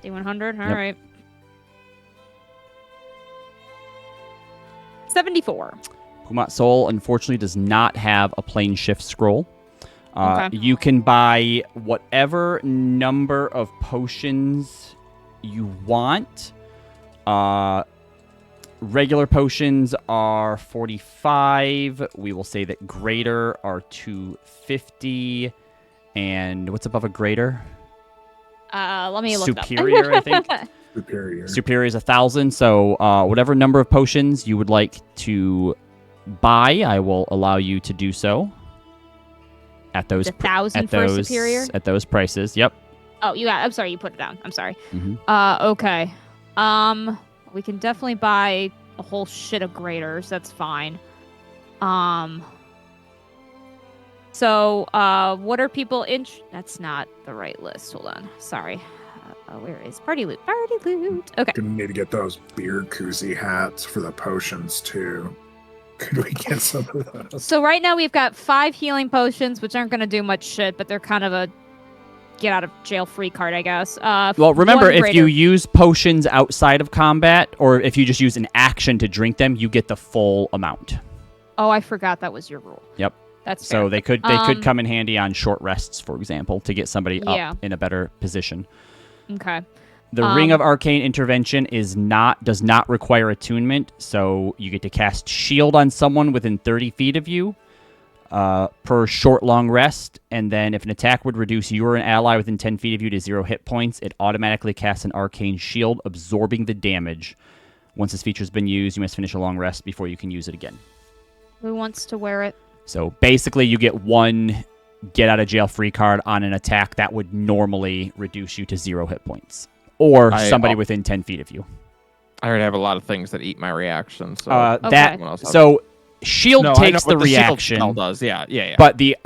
D100. All Yep. right. 74. Pumat Sol, unfortunately, does not have a plane shift scroll. Okay. You can buy whatever number of potions you want. Regular potions are 45. We will say that greater are 250. And what's above a greater? Let me look Superior, I think. Superior. Superior is 1,000. So whatever number of potions you would like to buy, I will allow you to do so. At those 1,000 for superior. At those prices. Yep. Oh, I'm sorry. You put it down. I'm sorry. Mhm. Okay. We can definitely buy a whole shit of graders. That's fine. So, what are people That's not the right list. Hold on. Sorry. Where is party loot? Party loot. Okay. Gonna need to get those beer koozie hats for the potions too. Could we get some of those? So right now we've got 5 healing potions, which aren't going to do much shit, but they're kind of a get out of jail free card, I guess. Well, remember, one if you greater. use potions outside of combat, or if you just use an action to drink them, you get the full amount. Oh, I forgot that was your rule. Yep. That's fair. So they could come in handy on short rests, for example, to get somebody Yeah. up in a better position. Okay. The Ring of Arcane Intervention does not require attunement, so you get to cast Shield on someone within 30 feet of you per short long rest, and then if an attack would reduce you or an ally within 10 feet of you to 0 hit points, it automatically casts an Arcane Shield, absorbing the damage. Once this feature's been used, you must finish a long rest before you can use it again. Who wants to wear it? So basically, you get one get out of jail free card on an attack that would normally reduce you to 0 hit points. Or somebody within 10 feet of you. I already have a lot of things that eat my reaction. So So shield takes the reaction. Shield spell does, yeah. But the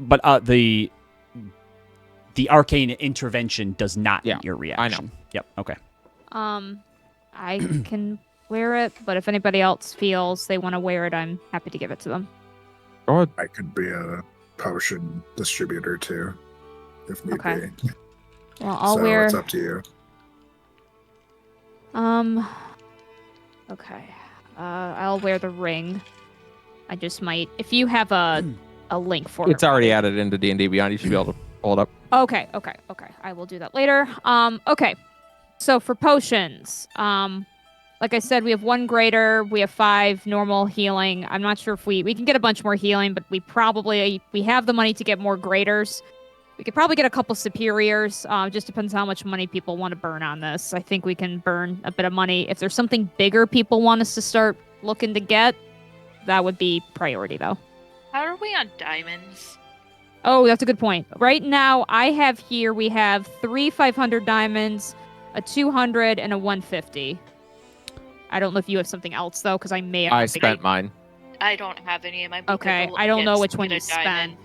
arcane intervention does not eat your reaction. I know. Yep. Okay. I can wear it, but if anybody else feels they want to wear it, I'm happy to give it to them. Oh, I could be a potion distributor too, if need Okay. be. Well, I'll So wear. it's up to you. Okay. I'll wear the ring. I just might. If you have a link for it. it's already added into D&D Beyond. You should be able to pull it up. Okay. I will do that later. Okay. So for potions, like I said, we have 1 greater, we have 5 normal healing. I'm not sure if we can get a bunch more healing, but we have the money to get more graders. We could probably get a couple superiors. Just depends how much money people want to burn on this. I think we can burn a bit of money. If there's something bigger people want us to start looking to get, that would be priority though. How are we on diamonds? Oh, that's a good point. Right now, we have 3 500 diamonds, a 200, and a 150. I don't know if you have something else, though, because I may have... I spent mine. I don't have any in my... Okay, I don't know which one you spent.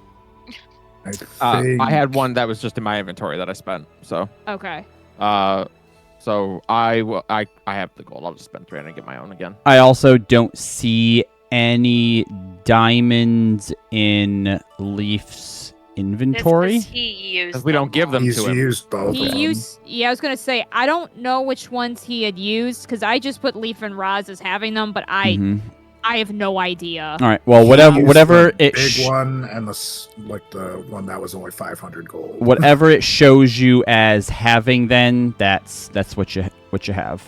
I had one that was just in my inventory that I spent, so... Okay. So I have the gold. I'll just spend 300 and get my own again. I also don't see any diamonds in Leaf's inventory. Because we don't give them He's to him. used both of them. Yeah, I was going to say, I don't know which ones he had used, because I just put Leaf and Roz as having them, but I have no idea. All right. Well, He whatever used the it big one and the one that was only 500 gold. whatever it shows you as having, then that's what you have.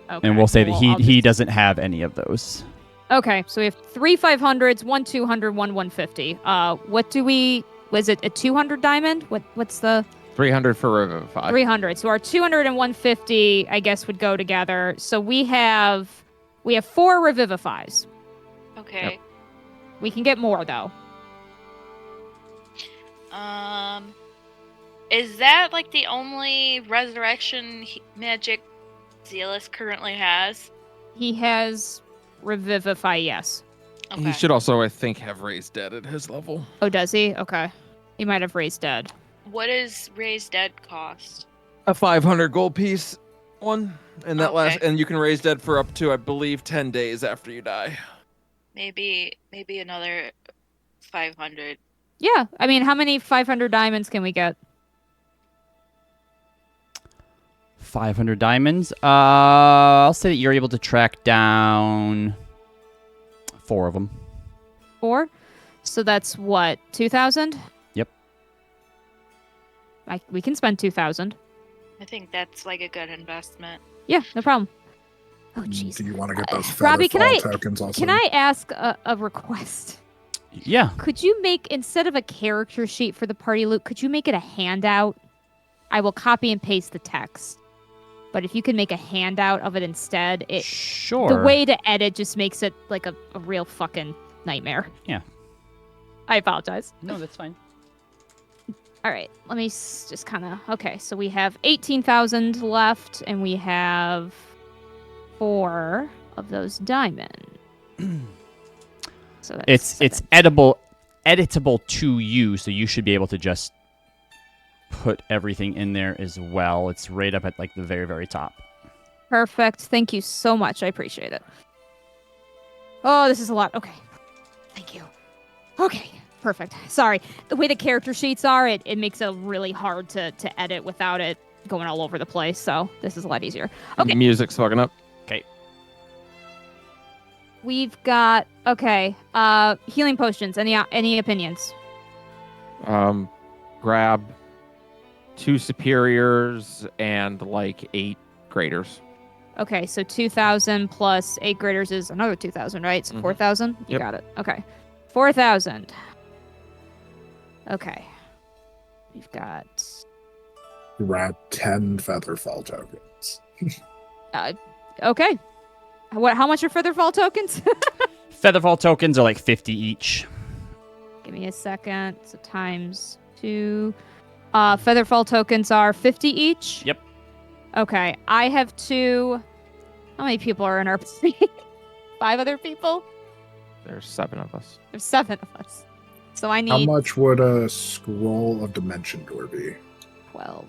Okay, And we'll say that well, he doesn't have any of those. Okay, so we have 3 500s, 1 200, 1 150. Was it a 200 diamond? What's the... 300 for Revivify. 300. So our 200 and 150, I guess, would go together. So we have 4 Revivifies. Okay. We can get more though. Is that like the only resurrection magic Zealous currently has? He has Revivify, yes. Okay. He should also, I think, have Raised Dead at his level. Oh, does he? Okay. He might have Raised Dead. What does Raised Dead cost? A 500 gold piece one, and that Okay. and you can raise dead for up to, I believe, 10 days after you die. Maybe another 500. Yeah. I mean, how many 500 diamonds can we get? 500 diamonds. I'll say that you're able to track down 4 of them. 4? So that's what? 2,000? Yep. We can spend 2,000. I think that's like a good investment. Yeah, no problem. Oh, jeez. Do you want to get those Robbie, feather fall tokens also? Can I ask a request? Yeah. Could you make, instead of a character sheet for the party loot, could you make it a handout? I will copy and paste the text. But if you can make a handout of it instead, Sure. the way to edit just makes it like a real fucking nightmare. Yeah. I apologize. No, that's fine. All right, let me just kind of... Okay, so we have 18,000 left, and we have 4 of those diamonds. So that's It's editable to you, so you should be able to just put everything in there as well. It's right up at like the very, very top. perfect. Thank you so much. I appreciate it. Oh, this is a lot. Okay. Thank you. Okay, perfect. Sorry. The way the character sheets are, it makes it really hard to edit without it going all over the place, so this is a lot easier. Okay. Music's fucking up. Okay. We've got... Okay. Healing potions. Any opinions? Grab 2 superiors and like 8 graders. Okay, so 2,000 plus 8 graders is another 2,000, right? So 4,000? You Yep. got it. Okay. 4,000. Okay. We've got... Grab 10 feather fall tokens. Okay. How much are Featherfall tokens? Featherfall tokens are like 50 each. Give me a second. So times 2. Featherfall tokens are 50 each? Yep. Okay. I have 2. How many people are in our party? 5 other people? There's 7 of us. There's 7 of us. So I How need much would a scroll of dimension door be? 12.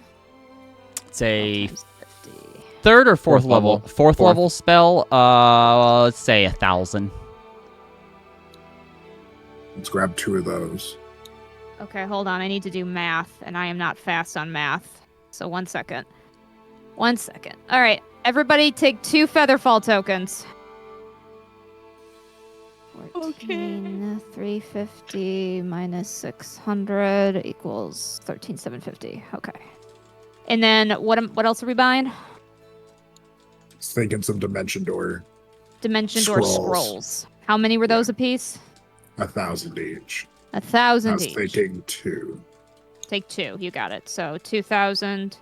It's a Times 50. 3rd or 4th Fourth level? level. 4th Fourth. level spell. Let's say 1,000. Let's grab 2 of those. Okay, hold on. I need to do math, and I am not fast on math. So 1 second. 1 second. All right, everybody take 2 Featherfall tokens. 14, 350 minus 600 equals 13,750. Okay. And then what else are we buying? Just thinking some dimension door. Dimension door Scrolls. scrolls. How many were those a piece? 1,000 each. 1,000 I was each. thinking 2. Take 2. You got it. So 2,000.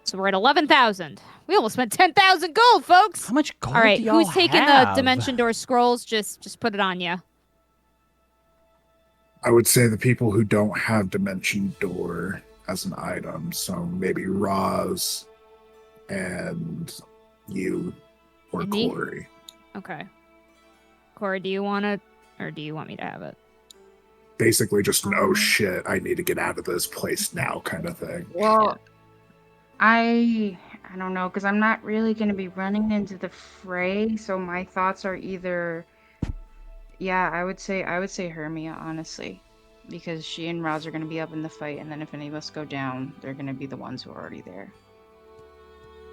So we're at 11,000. We almost spent 10,000 gold, folks. How much gold All right, do y'all who's taking have? the dimension door scrolls? Just put it on you. I would say the people who don't have dimension door as an item. So maybe Roz and you or And me? Corey. Okay. Corey, do you want it, or do you want me to have it? Basically just no shit, I need to get out of this place now kind of thing. Well, I don't know, because I'm not really going to be running into the fray, so my thoughts are either... Yeah, I would say Hermia, honestly. Because she and Roz are going to be up in the fight, and then if any of us go down, they're going to be the ones who are already there.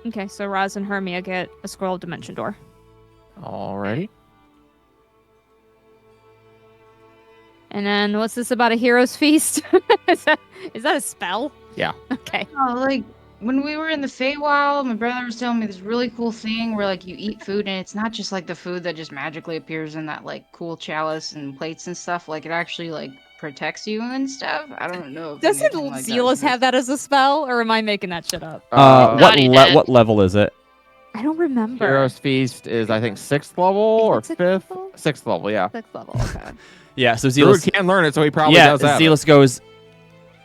Okay, so Roz and Hermia get a scroll of dimension door. Alrighty. And then what's this about a hero's feast? is that a spell? Yeah. Okay. Oh, like, when we were in the Feywild, my brother was telling me this really cool thing where, like, you eat food, and it's not just, like, the food that just magically appears in that, like, cool chalice and plates and stuff. Like, it actually, like, protects you and stuff. I don't know. If Doesn't anything like Zealous have that as a spell, or am I making that shit up? Naughty net. What level is it? I don't remember. Hero's Feast is, I think, 6th level Is it or 6th 5th? level? 6th level, yeah. 6th level. Okay. Yeah, so Druid Zealous can learn it, so he probably does have Zealous goes,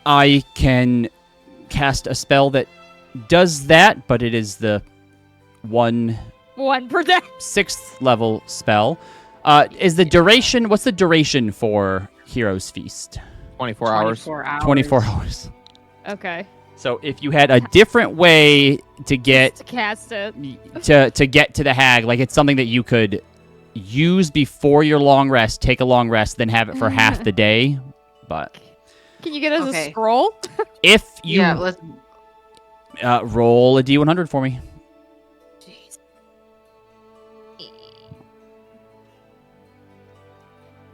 I can cast a spell that does that, but it is the 1 per day. 6th level spell. Is the duration, what's the duration for Hero's Feast? 24 hours. 24 hours. Okay. So if you had a different way to get To cast it. to get to the hag, like it's something that you could use before your long rest, take a long rest, then have it for half the day. But Can you get it as a Okay. scroll? if you Yeah, let's. roll a D100 for me.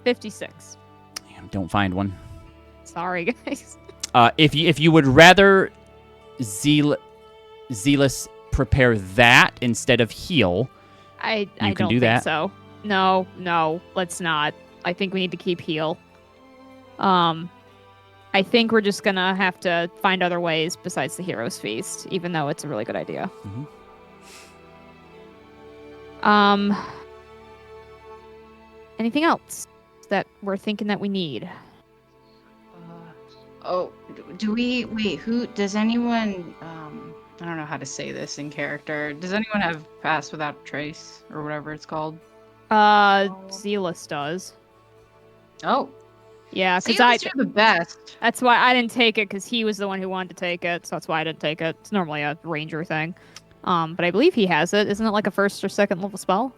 56. Don't find one. Sorry, guys. If you would rather Zealous prepare that instead of heal, I can don't do think that. so. No, let's not. I think we need to keep heal. I think we're just gonna have to find other ways besides the Hero's Feast, even though it's a really good idea. Anything else that we're thinking that we need? Oh, do we wait? Who does anyone? I don't know how to say this in character. Does anyone have Pass Without Trace or whatever it's called? Zealous does. Oh, Yeah, because Zealous, you're the best. that's why I didn't take it, because he was the one who wanted to take it, so that's why I didn't take it. It's normally a ranger thing. But I believe he has it. Isn't it like a 1st or 2nd level spell?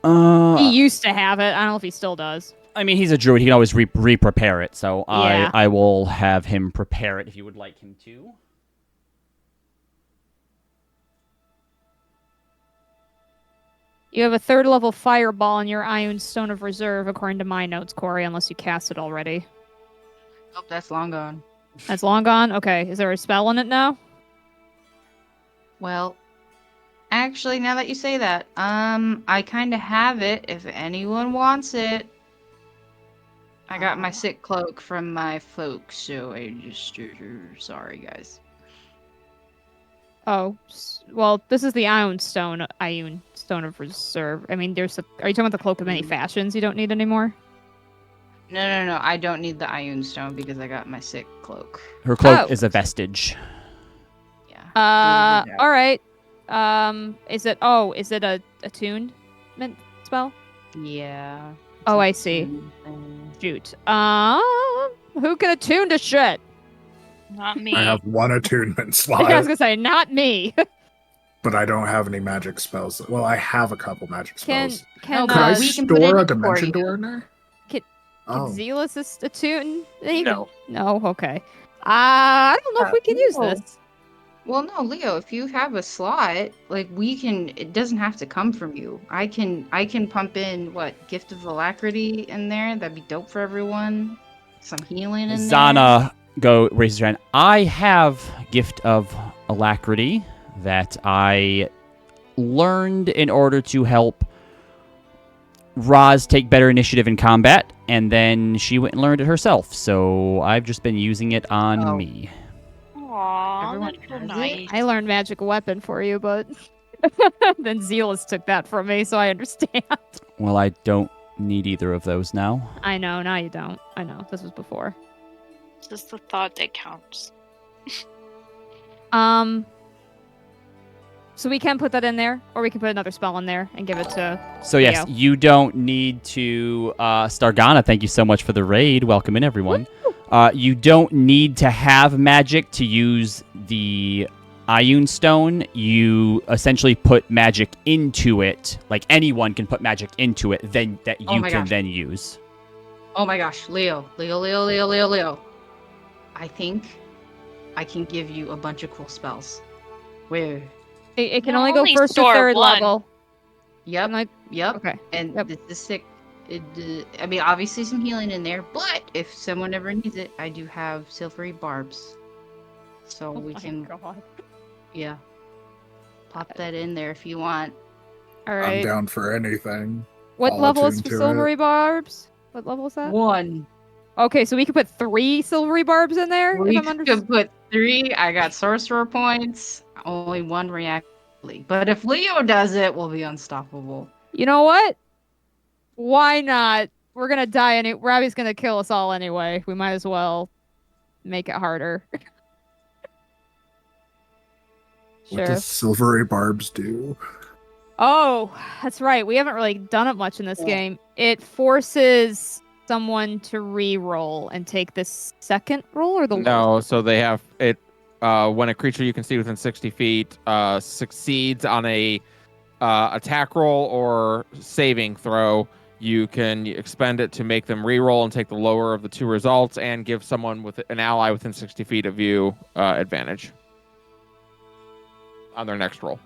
He used to have it. I don't know if he still does. I mean, he's a druid. He can always re-prepare it. So Yeah. I will have him prepare it if you would like him to. You have a 3rd level fireball in your Iron Stone of Reserve, according to my notes, Corey, unless you cast it already. Oh, that's long gone. That's long gone? Okay. Is there a spell in it now? Well, actually, now that you say that, I kind of have it. If anyone wants it, I got my sick cloak from my folks, so I just sorry, guys. Oh, well, this is the Iron Stone of Reserve. I mean, are you talking about the Cloak of Many Fashions you don't need anymore? No, I don't need the Iron Stone because I got my sick cloak. Her cloak Oh. is a vestige. Yeah. All right. Is it a attunement spell? Yeah. Oh, I see. Shoot. Who can attune to shit? Not me. I have one attunement I was slot, gonna say, not me. but I don't have any magic spells. Well, I have a couple magic Can spells. can Could I we can put it store a in for dimension you. door in there? Can Oh, Zealous attune? Maybe? No. No. Okay. I don't know if we can use no. this. Well, no, Leo, if you have a slot, like it doesn't have to come from you. I can pump in Gift of Alacrity in there. That'd be dope for everyone. Some healing in there. Zana raises her hand. I have Gift of Alacrity that I learned in order to help Roz take better initiative in combat, and then she went and learned it herself. So I've just been using it on Oh. me. Aww, Everyone that's so has it? nice. I learned magic weapon for you, but then Zealous took that from me, so I understand. Well, I don't need either of those now. I know, now you don't. I know, this was before. It's just the thought that counts. So we can put that in there, or we can put another spell in there and give it to... So yes, Leo. you don't need to Stargana, thank you so much for the raid. Welcome in, everyone. You don't need to have magic to use the Ioun Stone. You essentially put magic into it. Like anyone can put magic into it, then that Oh you my can gosh. then use. Oh my gosh, Leo. I think I can give you a bunch of cool spells. Where? It can No, only go only 1st or store 3rd one. level. Yep. And Yep. okay. And Yep. this is sick. I mean, obviously some healing in there, but if someone ever needs it, I do have silvery barbs. So Oh we my can, God. yeah, pop that in there if you want. All I'm right. down for anything. What I'll level is attune for to it. Silvery Barbs? What level is that? 1. Okay, so we could put 3 silvery barbs in there. We if I'm could put 3. I got sorcerer points. Only 1 react. But if Leo does it, we'll be unstoppable. You know what? Why not? We're gonna die and Robbie's gonna kill us all anyway. We might as well make it harder. What Sure. does silvery barbs do? Oh, that's right. We haven't really done it much in this game. It forces someone to re-roll and take the second roll or the No, lowest. so they have it when a creature you can see within 60 feet succeeds on a attack roll or saving throw, you can expend it to make them re-roll and take the lower of the 2 results and give someone with an ally within 60 feet of you advantage on their next roll.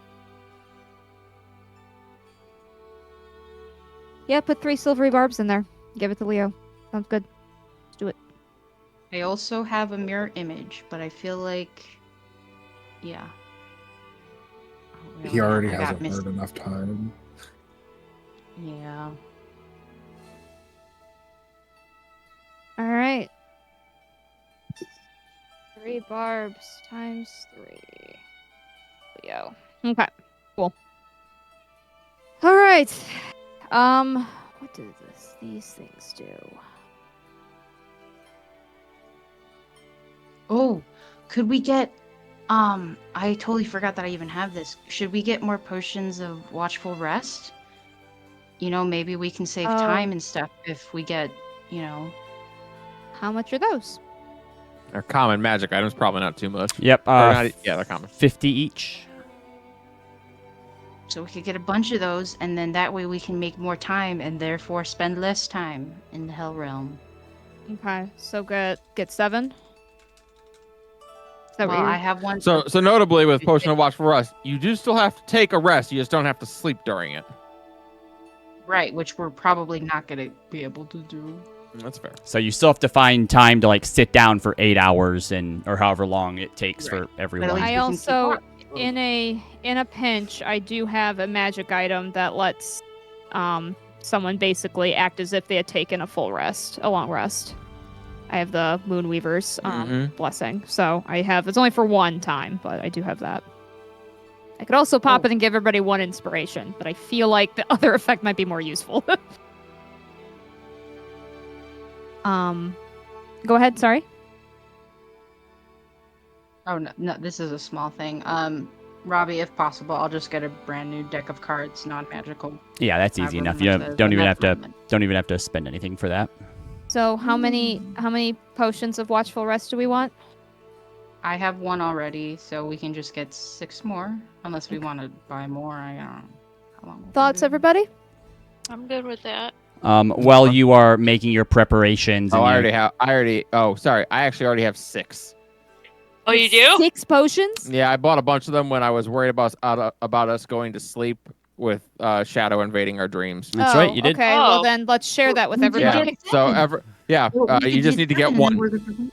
Yeah, put 3 silvery barbs in there. Give it to Leo. Sounds good. Let's do it. I also have a mirror image, but I feel like, yeah. Oh, He really? already I got hasn't missed. heard enough time. Yeah. All right. 3 barbs times 3. Leo. Okay. Cool. All right. What do these things do? Oh, could we get I totally forgot that I even have this. Should we get more potions of watchful rest? You know, maybe we can save time and stuff if we get, you know. How much are those? They're common magic items, probably not too much. Yep. Or not, yeah, they're common. 50 each. So we could get a bunch of those, and then that way we can make more time and therefore spend less time in the Hell Realm. Okay, so get 7. Is that Well, what I you're... have one. So notably with Potion of Watchful Rest, you do still have to take a rest. You just don't have to sleep during it. Right, which we're probably not going to be able to do. That's fair. So you still have to find time to like sit down for 8 hours or however long it takes for everyone. least- I we can also, keep on. in a pinch, I do have a magic item that lets someone basically act as if they had taken a long rest. I have the Moonweaver's blessing, so it's only for 1 time, but I do have that. I could also pop it and give everybody 1 inspiration, but I feel like the other effect might be more useful. Go ahead. Sorry. Oh, no, this is a small thing. Robbie, if possible, I'll just get a brand new deck of cards, non-magical. Yeah, that's easy enough. You don't even have to spend anything for that. So how many potions of watchful rest do we want? I have 1 already, so we can just get 6 more, unless we want to buy more. I don't know how long. Thoughts, everybody? I'm good with that. While you are making your preparations. Oh, and I actually already have 6. Oh, you do? 6 potions? Yeah, I bought a bunch of them when I was worried about us going to sleep with Shadow invading our dreams. That's right, you did. Okay, well Oh. then let's share that with We did everybody. Yeah. So you just need to get 1.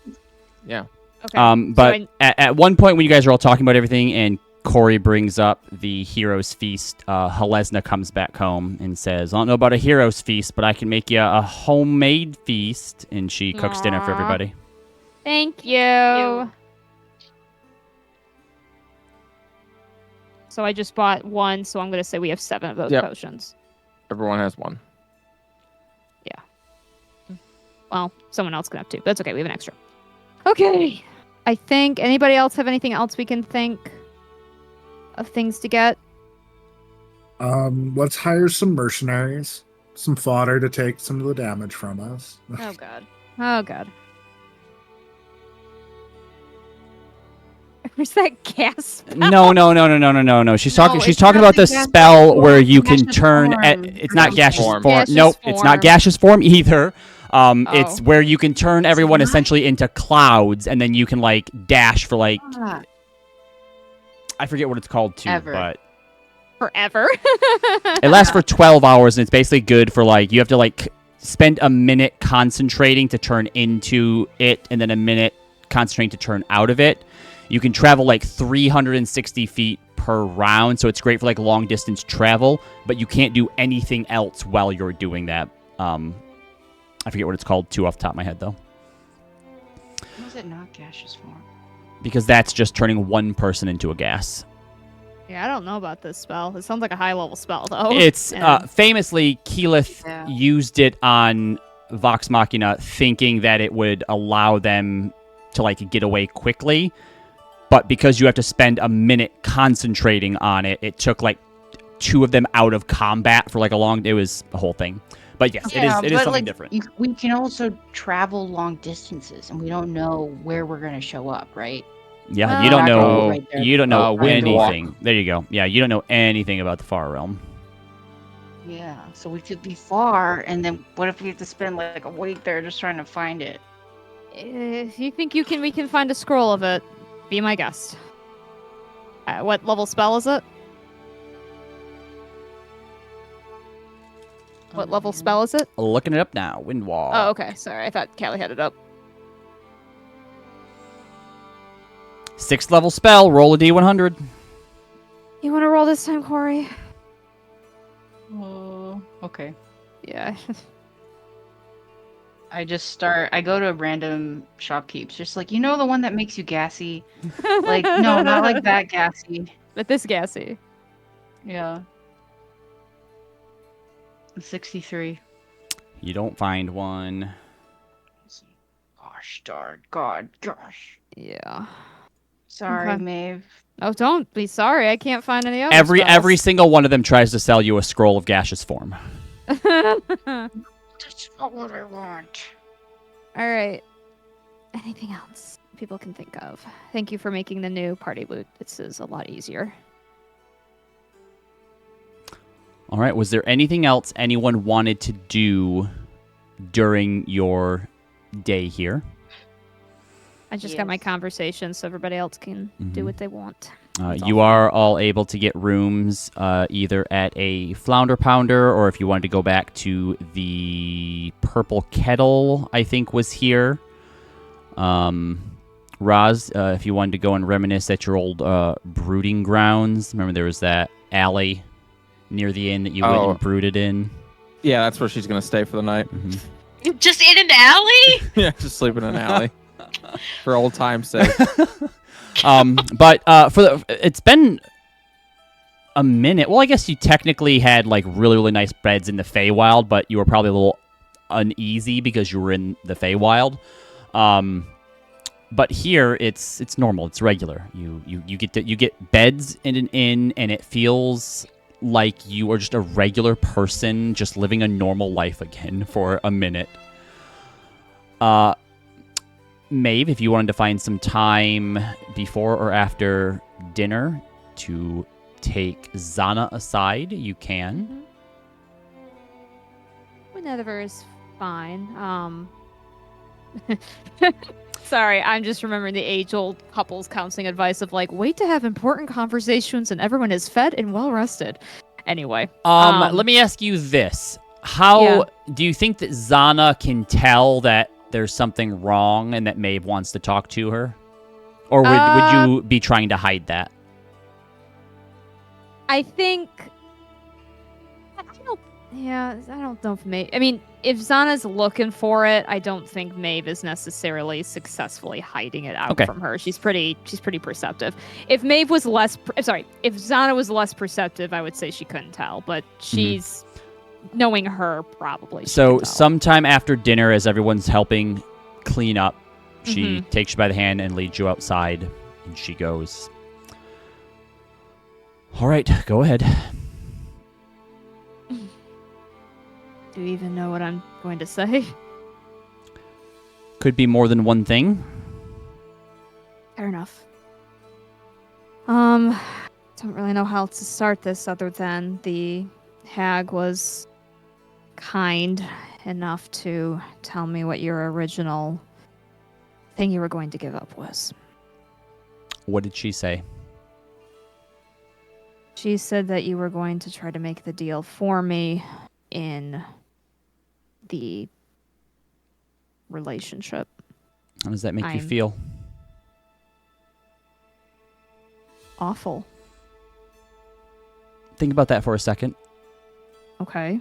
Yeah. Okay. But at one point when you guys are all talking about everything and Corey brings up the Hero's Feast, Halesna comes back home and says, I don't know about a Hero's Feast, but I can make you a homemade feast. And she cooks dinner for Aw. everybody. Thank you. So I just bought 1, so I'm going to say we have 7 of those Yep. potions. Everyone has 1. Well, someone else can have 2. That's okay. We have an extra. Okay. I think anybody else have anything else we can think of things to get? Let's hire some mercenaries, some fodder to take some of the damage from us. Oh god. Oh god. Where's that gas? No. She's talking. No, She's it's talking not about the the gaseous spell form. where you can Gaseous turn. form. It's not gaseous Form. form. Gaseous Nope, it's not form. gaseous form either. It's Oh. where you can turn everyone not? essentially into clouds, and then you can like dash for like Ah, I forget what it's called too, Ever. but Forever. it lasts for 12 hours, and it's basically good for like you have to like spend a minute concentrating to turn into it, and then a minute concentrating to turn out of it. You can travel like 360 feet per round, so it's great for like long distance travel, but you can't do anything else while you're doing that. I forget what it's called too off the top of my head though. is it not gaseous form? because that's just turning one person into a gas. Yeah, I don't know about this spell. It sounds like a high-level spell, though. It's And- famously Keyleth Yeah. used it on Vox Machina, thinking that it would allow them to like get away quickly. But because you have to spend a minute concentrating on it, it took like 2 of them out of combat for like a long. It was a whole thing. But yes, it is but, something like, different. we can also travel long distances, and we don't know where we're gonna show up, right? Yeah, Well, you don't Not gonna know. be right there. You don't know Wind walk. anything. There you go. Yeah, you don't know anything about the Far Realm. Yeah, so we could be far, and then what if we have to spend like a week there just trying to find it? If you think we can find a scroll of it, be my guest. What level spell is it? What level spell is it? Looking it up now. Windwall. Oh, okay. Sorry, I thought Callie had it up. 6th level spell. Roll a d100. You want to roll this time, Corey? Oh, okay. Yeah. I go to random shopkeepers, just like, the one that makes you gassy. Like, no, not like that gassy. But this gassy. Yeah. 63. You don't find one. Gosh darn, gosh. Yeah. Sorry, Okay. Maeve. Oh, don't be sorry. I can't find any other Every spells. single one of them tries to sell you a scroll of gaseous form. That's not what I want. All right. Anything else people can think of? Thank you for making the new party loot. This is a lot easier. All right. Was there anything else anyone wanted to do during your day here? I just got my Yes. conversation, so everybody else can do Mhm. what they want. That's You all. are all able to get rooms either at a Flounder Pounder, or if you wanted to go back to the Purple Kettle, I think was here. Roz, if you wanted to go and reminisce at your old brooding grounds. Remember there was that alley near the inn that you went Oh. and brooded in? Yeah, that's where she's gonna stay for the night. Just in an alley? Yeah, just sleep in an alley for old time's sake. But it's been a minute. Well, I guess you technically had like really, really nice beds in the Feywild, but you were probably a little uneasy because you were in the Feywild. But here it's normal. It's regular. You get beds in an inn, and it feels like you are just a regular person just living a normal life again for a minute. Maeve, if you wanted to find some time before or after dinner to take Zana aside, you can. Whenever is fine. Sorry, I'm just remembering the age-old couples counseling advice of like, wait to have important conversations and everyone is fed and well rested. Anyway. Let me ask you this. How Yeah. do you think that Zana can tell that there's something wrong and that Maeve wants to talk to her? Or would you be trying to hide that? I think. I don't know if Maeve. I mean, if Zana's looking for it, I don't think Maeve is necessarily successfully hiding it out Okay. from her. She's pretty perceptive. If Maeve was if Zana was less perceptive, I would say she couldn't tell. But she's knowing her probably. She So can tell. sometime after dinner, as everyone's helping clean up, she takes you by the hand and leads you outside, and she goes, "All right, go ahead." Do you even know what I'm going to say? Could be more than one thing. Fair enough. Don't really know how to start this other than the hag was kind enough to tell me what your original thing you were going to give up was. What did she say? She said that you were going to try to make the deal for me in the relationship. How does that make you I'm- feel? Awful. Think about that for a second. Okay.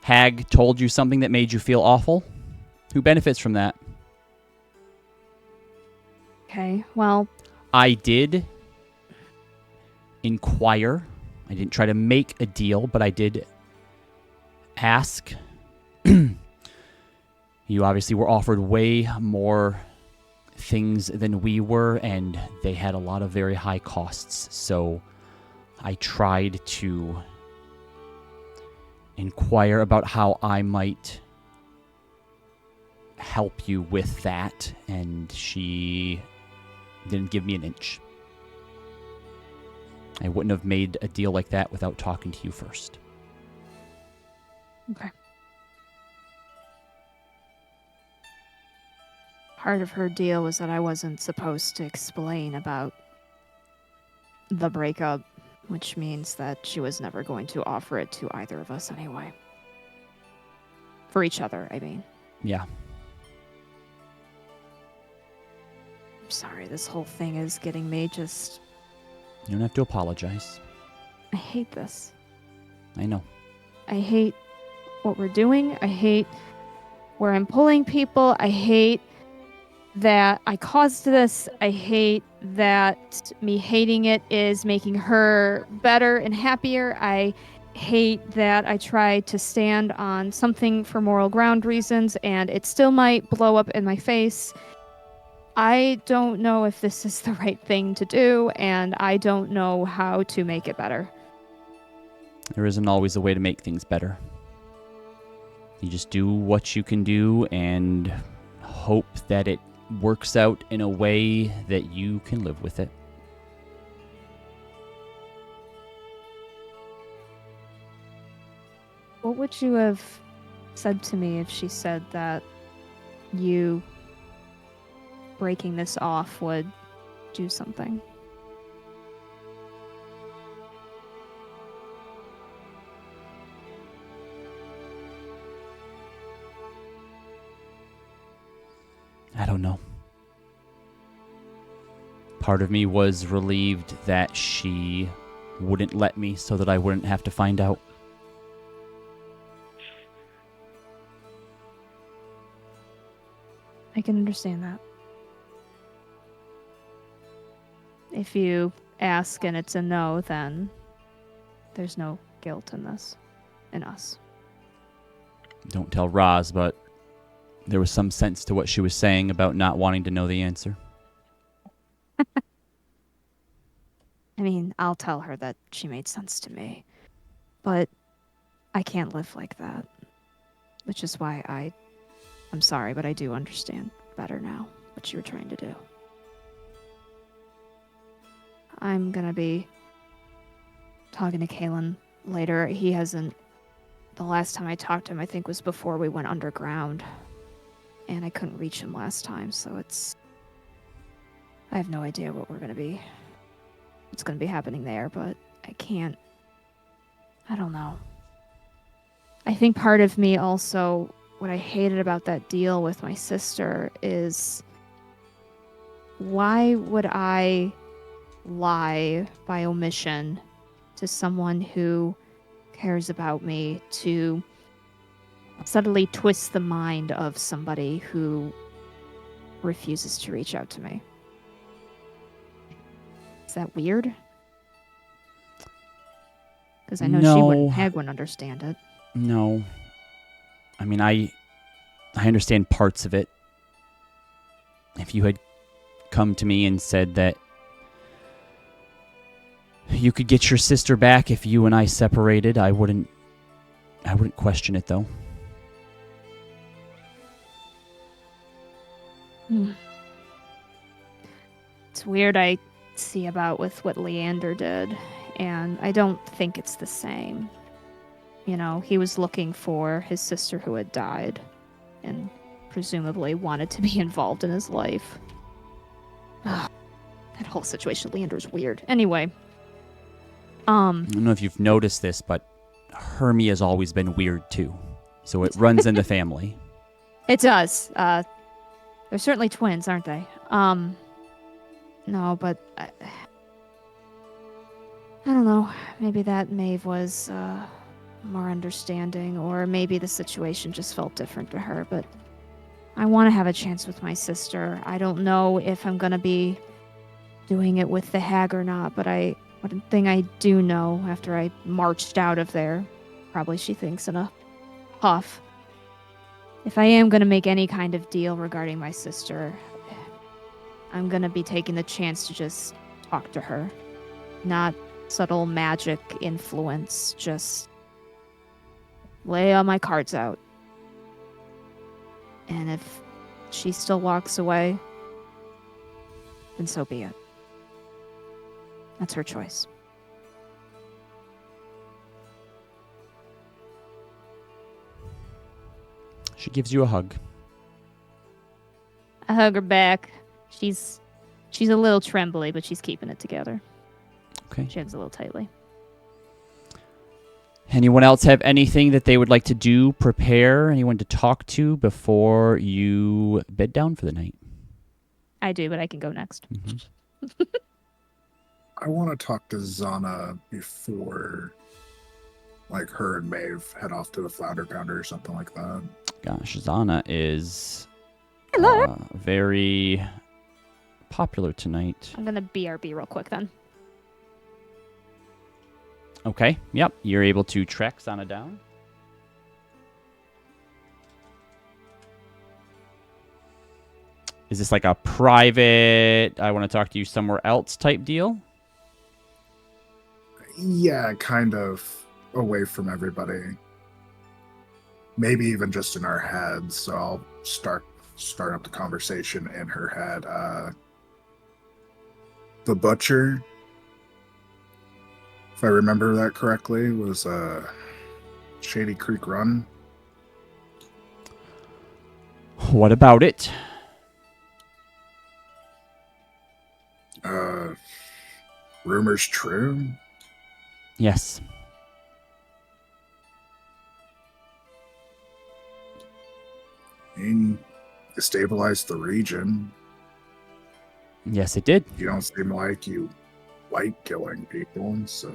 Hag told you something that made you feel awful? Who benefits from that? Okay, well, I did inquire. I didn't try to make a deal, but I did ask. You obviously were offered way more things than we were, and they had a lot of very high costs. So I tried to inquire about how I might help you with that, and she didn't give me an inch. I wouldn't have made a deal like that without talking to you first. okay. Part of her deal was that I wasn't supposed to explain about the breakup, which means that she was never going to offer it to either of us anyway. For each other, I mean. Yeah. I'm sorry, this whole thing is getting me just... You don't have to apologize. I hate this. I know. I hate what we're doing. I hate where I'm pulling people. I hate that I caused this. I hate that me hating it is making her better and happier. I hate that I tried to stand on something for moral ground reasons and it still might blow up in my face. I don't know if this is the right thing to do, and I don't know how to make it better. There isn't always a way to make things better. You just do what you can do and hope that it works out in a way that you can live with it. What would you have said to me if she said that you breaking this off would do something? I don't know. Part of me was relieved that she wouldn't let me so that I wouldn't have to find out. I can understand that. If you ask and it's a no, then there's no guilt in this, in us. Don't tell Roz, but there was some sense to what she was saying about not wanting to know the answer. I mean, I'll tell her that she made sense to me, but I can't live like that, which is why I'm sorry, but I do understand better now what you were trying to do. I'm gonna be talking to Kalen later. He hasn't... The last time I talked to him, I think, was before we went underground. And I couldn't reach him last time, so it's... I have no idea what's gonna be happening there, but I can't... I don't know. I think part of me also... What I hated about that deal with my sister is... Why would I lie by omission to someone who cares about me to subtly twist the mind of somebody who refuses to reach out to me? Is that weird? Because I know No. Hag wouldn't understand it. No. I mean, I understand parts of it. If you had come to me and said that you could get your sister back if you and I separated, I wouldn't question it, though. It's weird I see about with what Leander did, and I don't think it's the same. You know, he was looking for his sister who had died, and presumably wanted to be involved in his life. Ugh, that whole situation, Leander's weird. Anyway. I don't know if you've noticed this, but Hermie has always been weird, too. So it runs in the family. It does. They're certainly twins, aren't they? No, but... I don't know. Maybe that Maeve was more understanding, or maybe the situation just felt different to her, but I want to have a chance with my sister. I don't know if I'm going to be doing it with the hag or not, but one thing I do know after I marched out of there, probably she thinks in a huff, if I am going to make any kind of deal regarding my sister, I'm going to be taking the chance to just talk to her. Not subtle magic influence, just lay all my cards out. And if she still walks away, then so be it. That's her choice. She gives you a hug. I hug her back. She's a little trembly, but she's keeping it together. Okay. She hugs a little tightly. Anyone else have anything that they would like to do, prepare, anyone to talk to before you bed down for the night? I do, but I can go next. Mm-hmm. I want to talk to Zana before, like, her and Maeve head off to the Flounder Pounder or something like that. Gosh, Zana is Hello. very popular tonight. I'm gonna BRB real quick then. Okay, yep, you're able to track Zana down. Is this like a private, I want to talk to you somewhere else type deal? Yeah, kind of away from everybody. Maybe even just in our heads. So I'll start up the conversation in her head. The butcher, if I remember that correctly, was Shady Creek Run. What about it? Rumors true? Yes. I mean, you stabilized the region. Yes, it did. You don't seem like you like killing people, so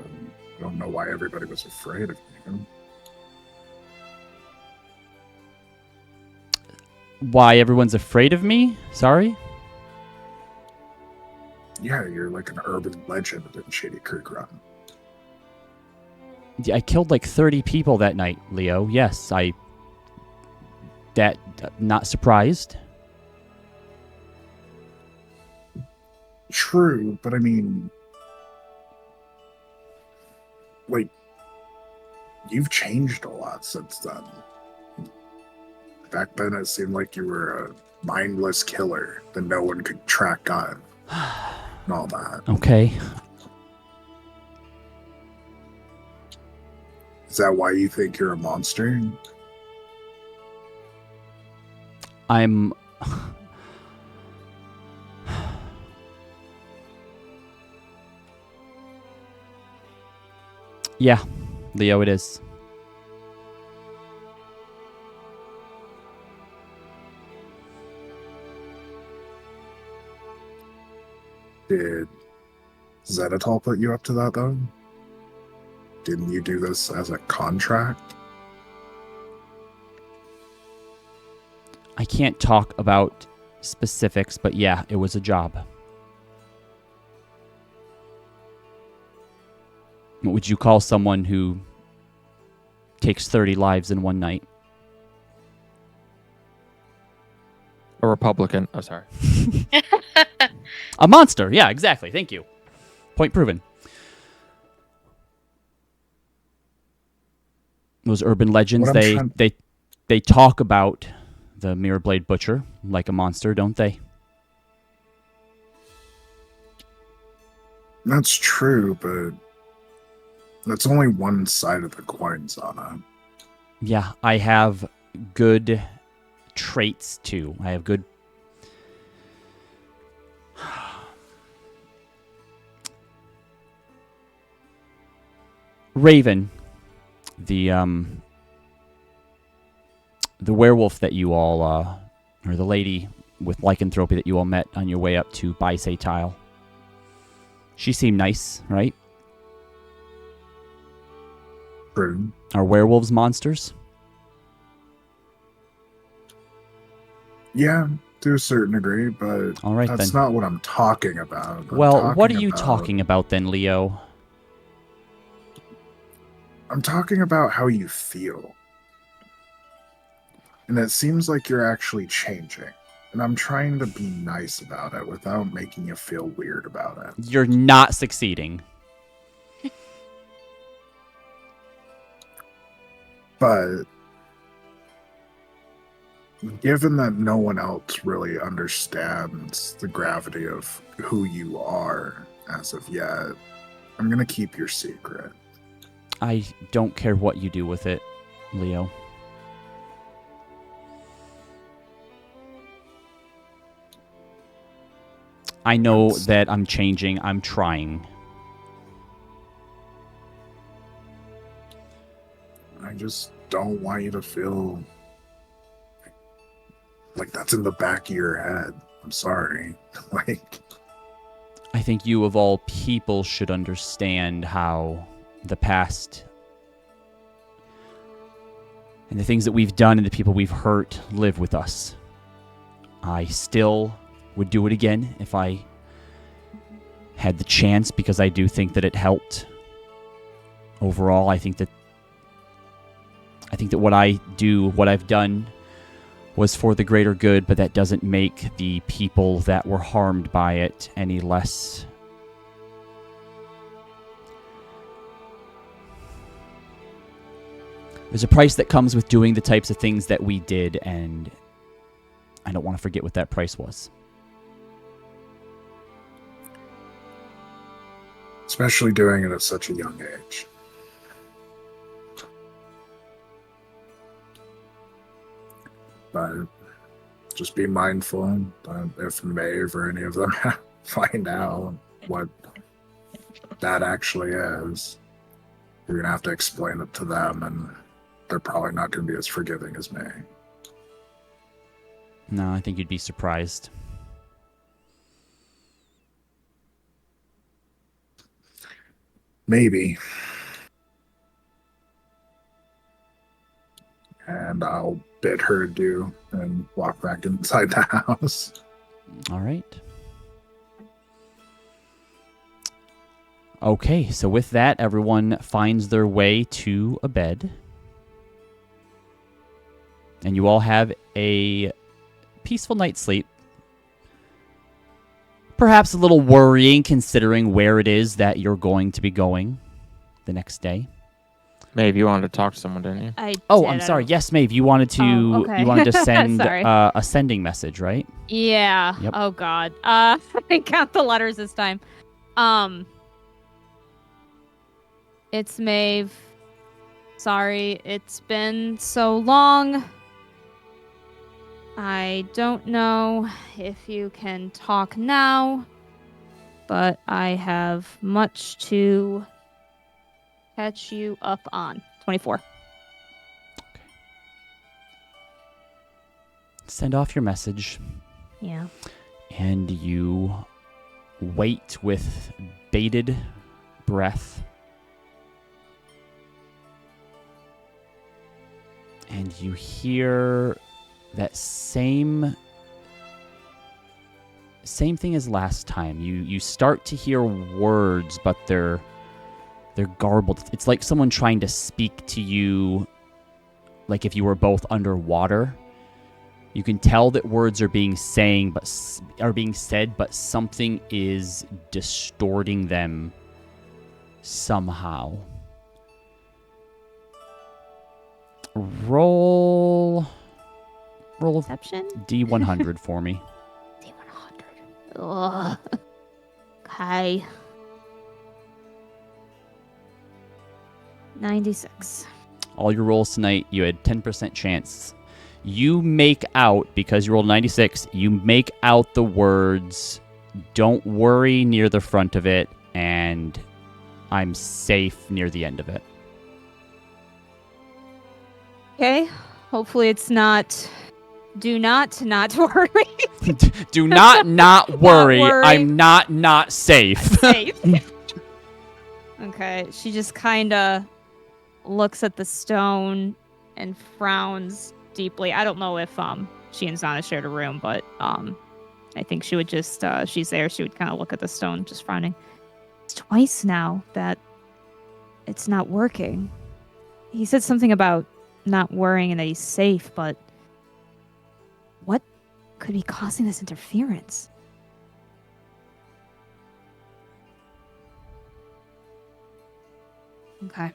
I don't know why everybody was afraid of you. Why everyone's afraid of me? Sorry? Yeah, you're like an urban legend in Shady Creek Run. Yeah, I killed like 30 people that night, Leo. Yes, not surprised. True, but I mean, like, you've changed a lot since then. Back then, it seemed like you were a mindless killer that no one could track down and all that. Okay. Is that why you think you're a monster? I'm... Yeah, Leo, it is. Did Zenithal put you up to that, though? Didn't you do this as a contract? I can't talk about specifics, but yeah, it was a job. What would you call someone who takes 30 lives in one night? A Republican. Oh, sorry. A monster. Yeah, exactly. Thank you. Point proven. Those urban legends, they talk about the Mirror Blade Butcher like a monster, don't they? That's true, but that's only one side of the coin, Zana. Yeah, I have good traits too. I have good... Raven, the werewolf that you all, or the lady with lycanthropy that you all met on your way up to Baisei Tile. She seemed nice, right? True. Are werewolves monsters? Yeah, to a certain degree, but All right, that's then. not what I'm talking about. Well, what are you talking about then, Leo? I'm talking about how you feel. And it seems like you're actually changing. And I'm trying to be nice about it without making you feel weird about it. You're not succeeding. But given that no one else really understands the gravity of who you are as of yet, I'm going to keep your secret. I don't care what you do with it, Leo. I know that I'm changing. I'm trying. I just don't want you to feel like that's in the back of your head. I'm sorry. I think you, of all people, should understand how the past and the things that we've done and the people we've hurt live with us. I still would do it again if I had the chance, because I do think that it helped. Overall, I think that what I do, what I've done, was for the greater good, but that doesn't make the people that were harmed by it any less. There's a price that comes with doing the types of things that we did, and I don't want to forget what that price was. Especially doing it at such a young age. But just be mindful that if Maeve or any of them find out what that actually is, you're going to have to explain it to them, and they're probably not going to be as forgiving as me. No, I think you'd be surprised. Maybe. And I'll bid her adieu and walk back inside the house. All right. Okay, so with that, everyone finds their way to a bed. And you all have a peaceful night's sleep. Perhaps a little worrying considering where it is that you're going to be going the next day. Maeve, you wanted to talk to someone, didn't you? I'm sorry. Yes, Maeve, you wanted to okay. you wanted to send Sorry. a sending message, right? Yeah. Yep. Oh God. I didn't count the letters this time. It's Maeve. Sorry, it's been so long. I don't know if you can talk now, but I have much to catch you up on. 24. Send off your message. Yeah. And you wait with bated breath. And you hear that same thing as last time. You start to hear words, but they're garbled. It's like someone trying to speak to you like if you were both underwater. You can tell that words are being said, but something is distorting them somehow. Roll Perception? D100 for me. D100. Ugh. Okay. 96. All your rolls tonight, you had 10% chance. You make out, because you rolled 96, you make out the words, "Don't worry" near the front of it, and "I'm safe" near the end of it. Okay. Hopefully it's not. Do not worry. Do not worry. worry. I'm not safe. Safe. Okay. She just kind of looks at the stone and frowns deeply. I don't know if she and Zana shared a room, but I think she would just she's there. She would kind of look at the stone, just frowning. It's twice now that it's not working. He said something about not worrying and that he's safe, but what could be causing this interference? Okay.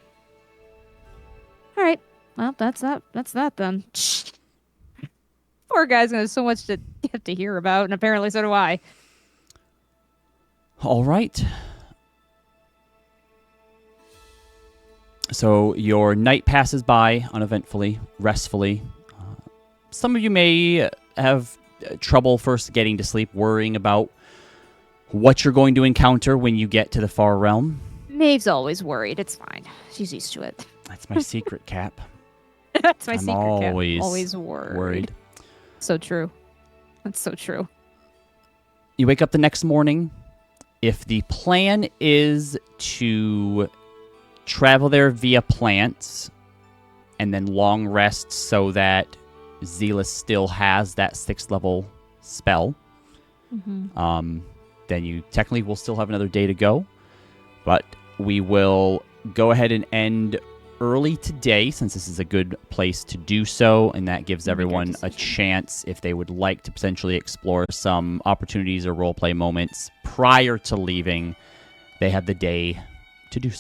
All right. Well, that's that. That's that then. Poor guy's gonna have so much to get to hear about, and apparently so do I. All right. So your night passes by uneventfully, restfully. Some of you may have trouble first getting to sleep, worrying about what you're going to encounter when you get to the far realm. Maeve's always worried. It's fine. She's used to it. That's my secret, Cap. That's my I'm secret. always Cap. Always worried. So true. That's so true. You wake up the next morning. If the plan is to travel there via plants and then long rest so that Zealous still has that 6th level spell, then you technically will still have another day to go. But we will go ahead and end early today, since this is a good place to do so, and that gives everyone a chance, if they would like to potentially explore some opportunities or roleplay moments prior to leaving, they have the day to do so.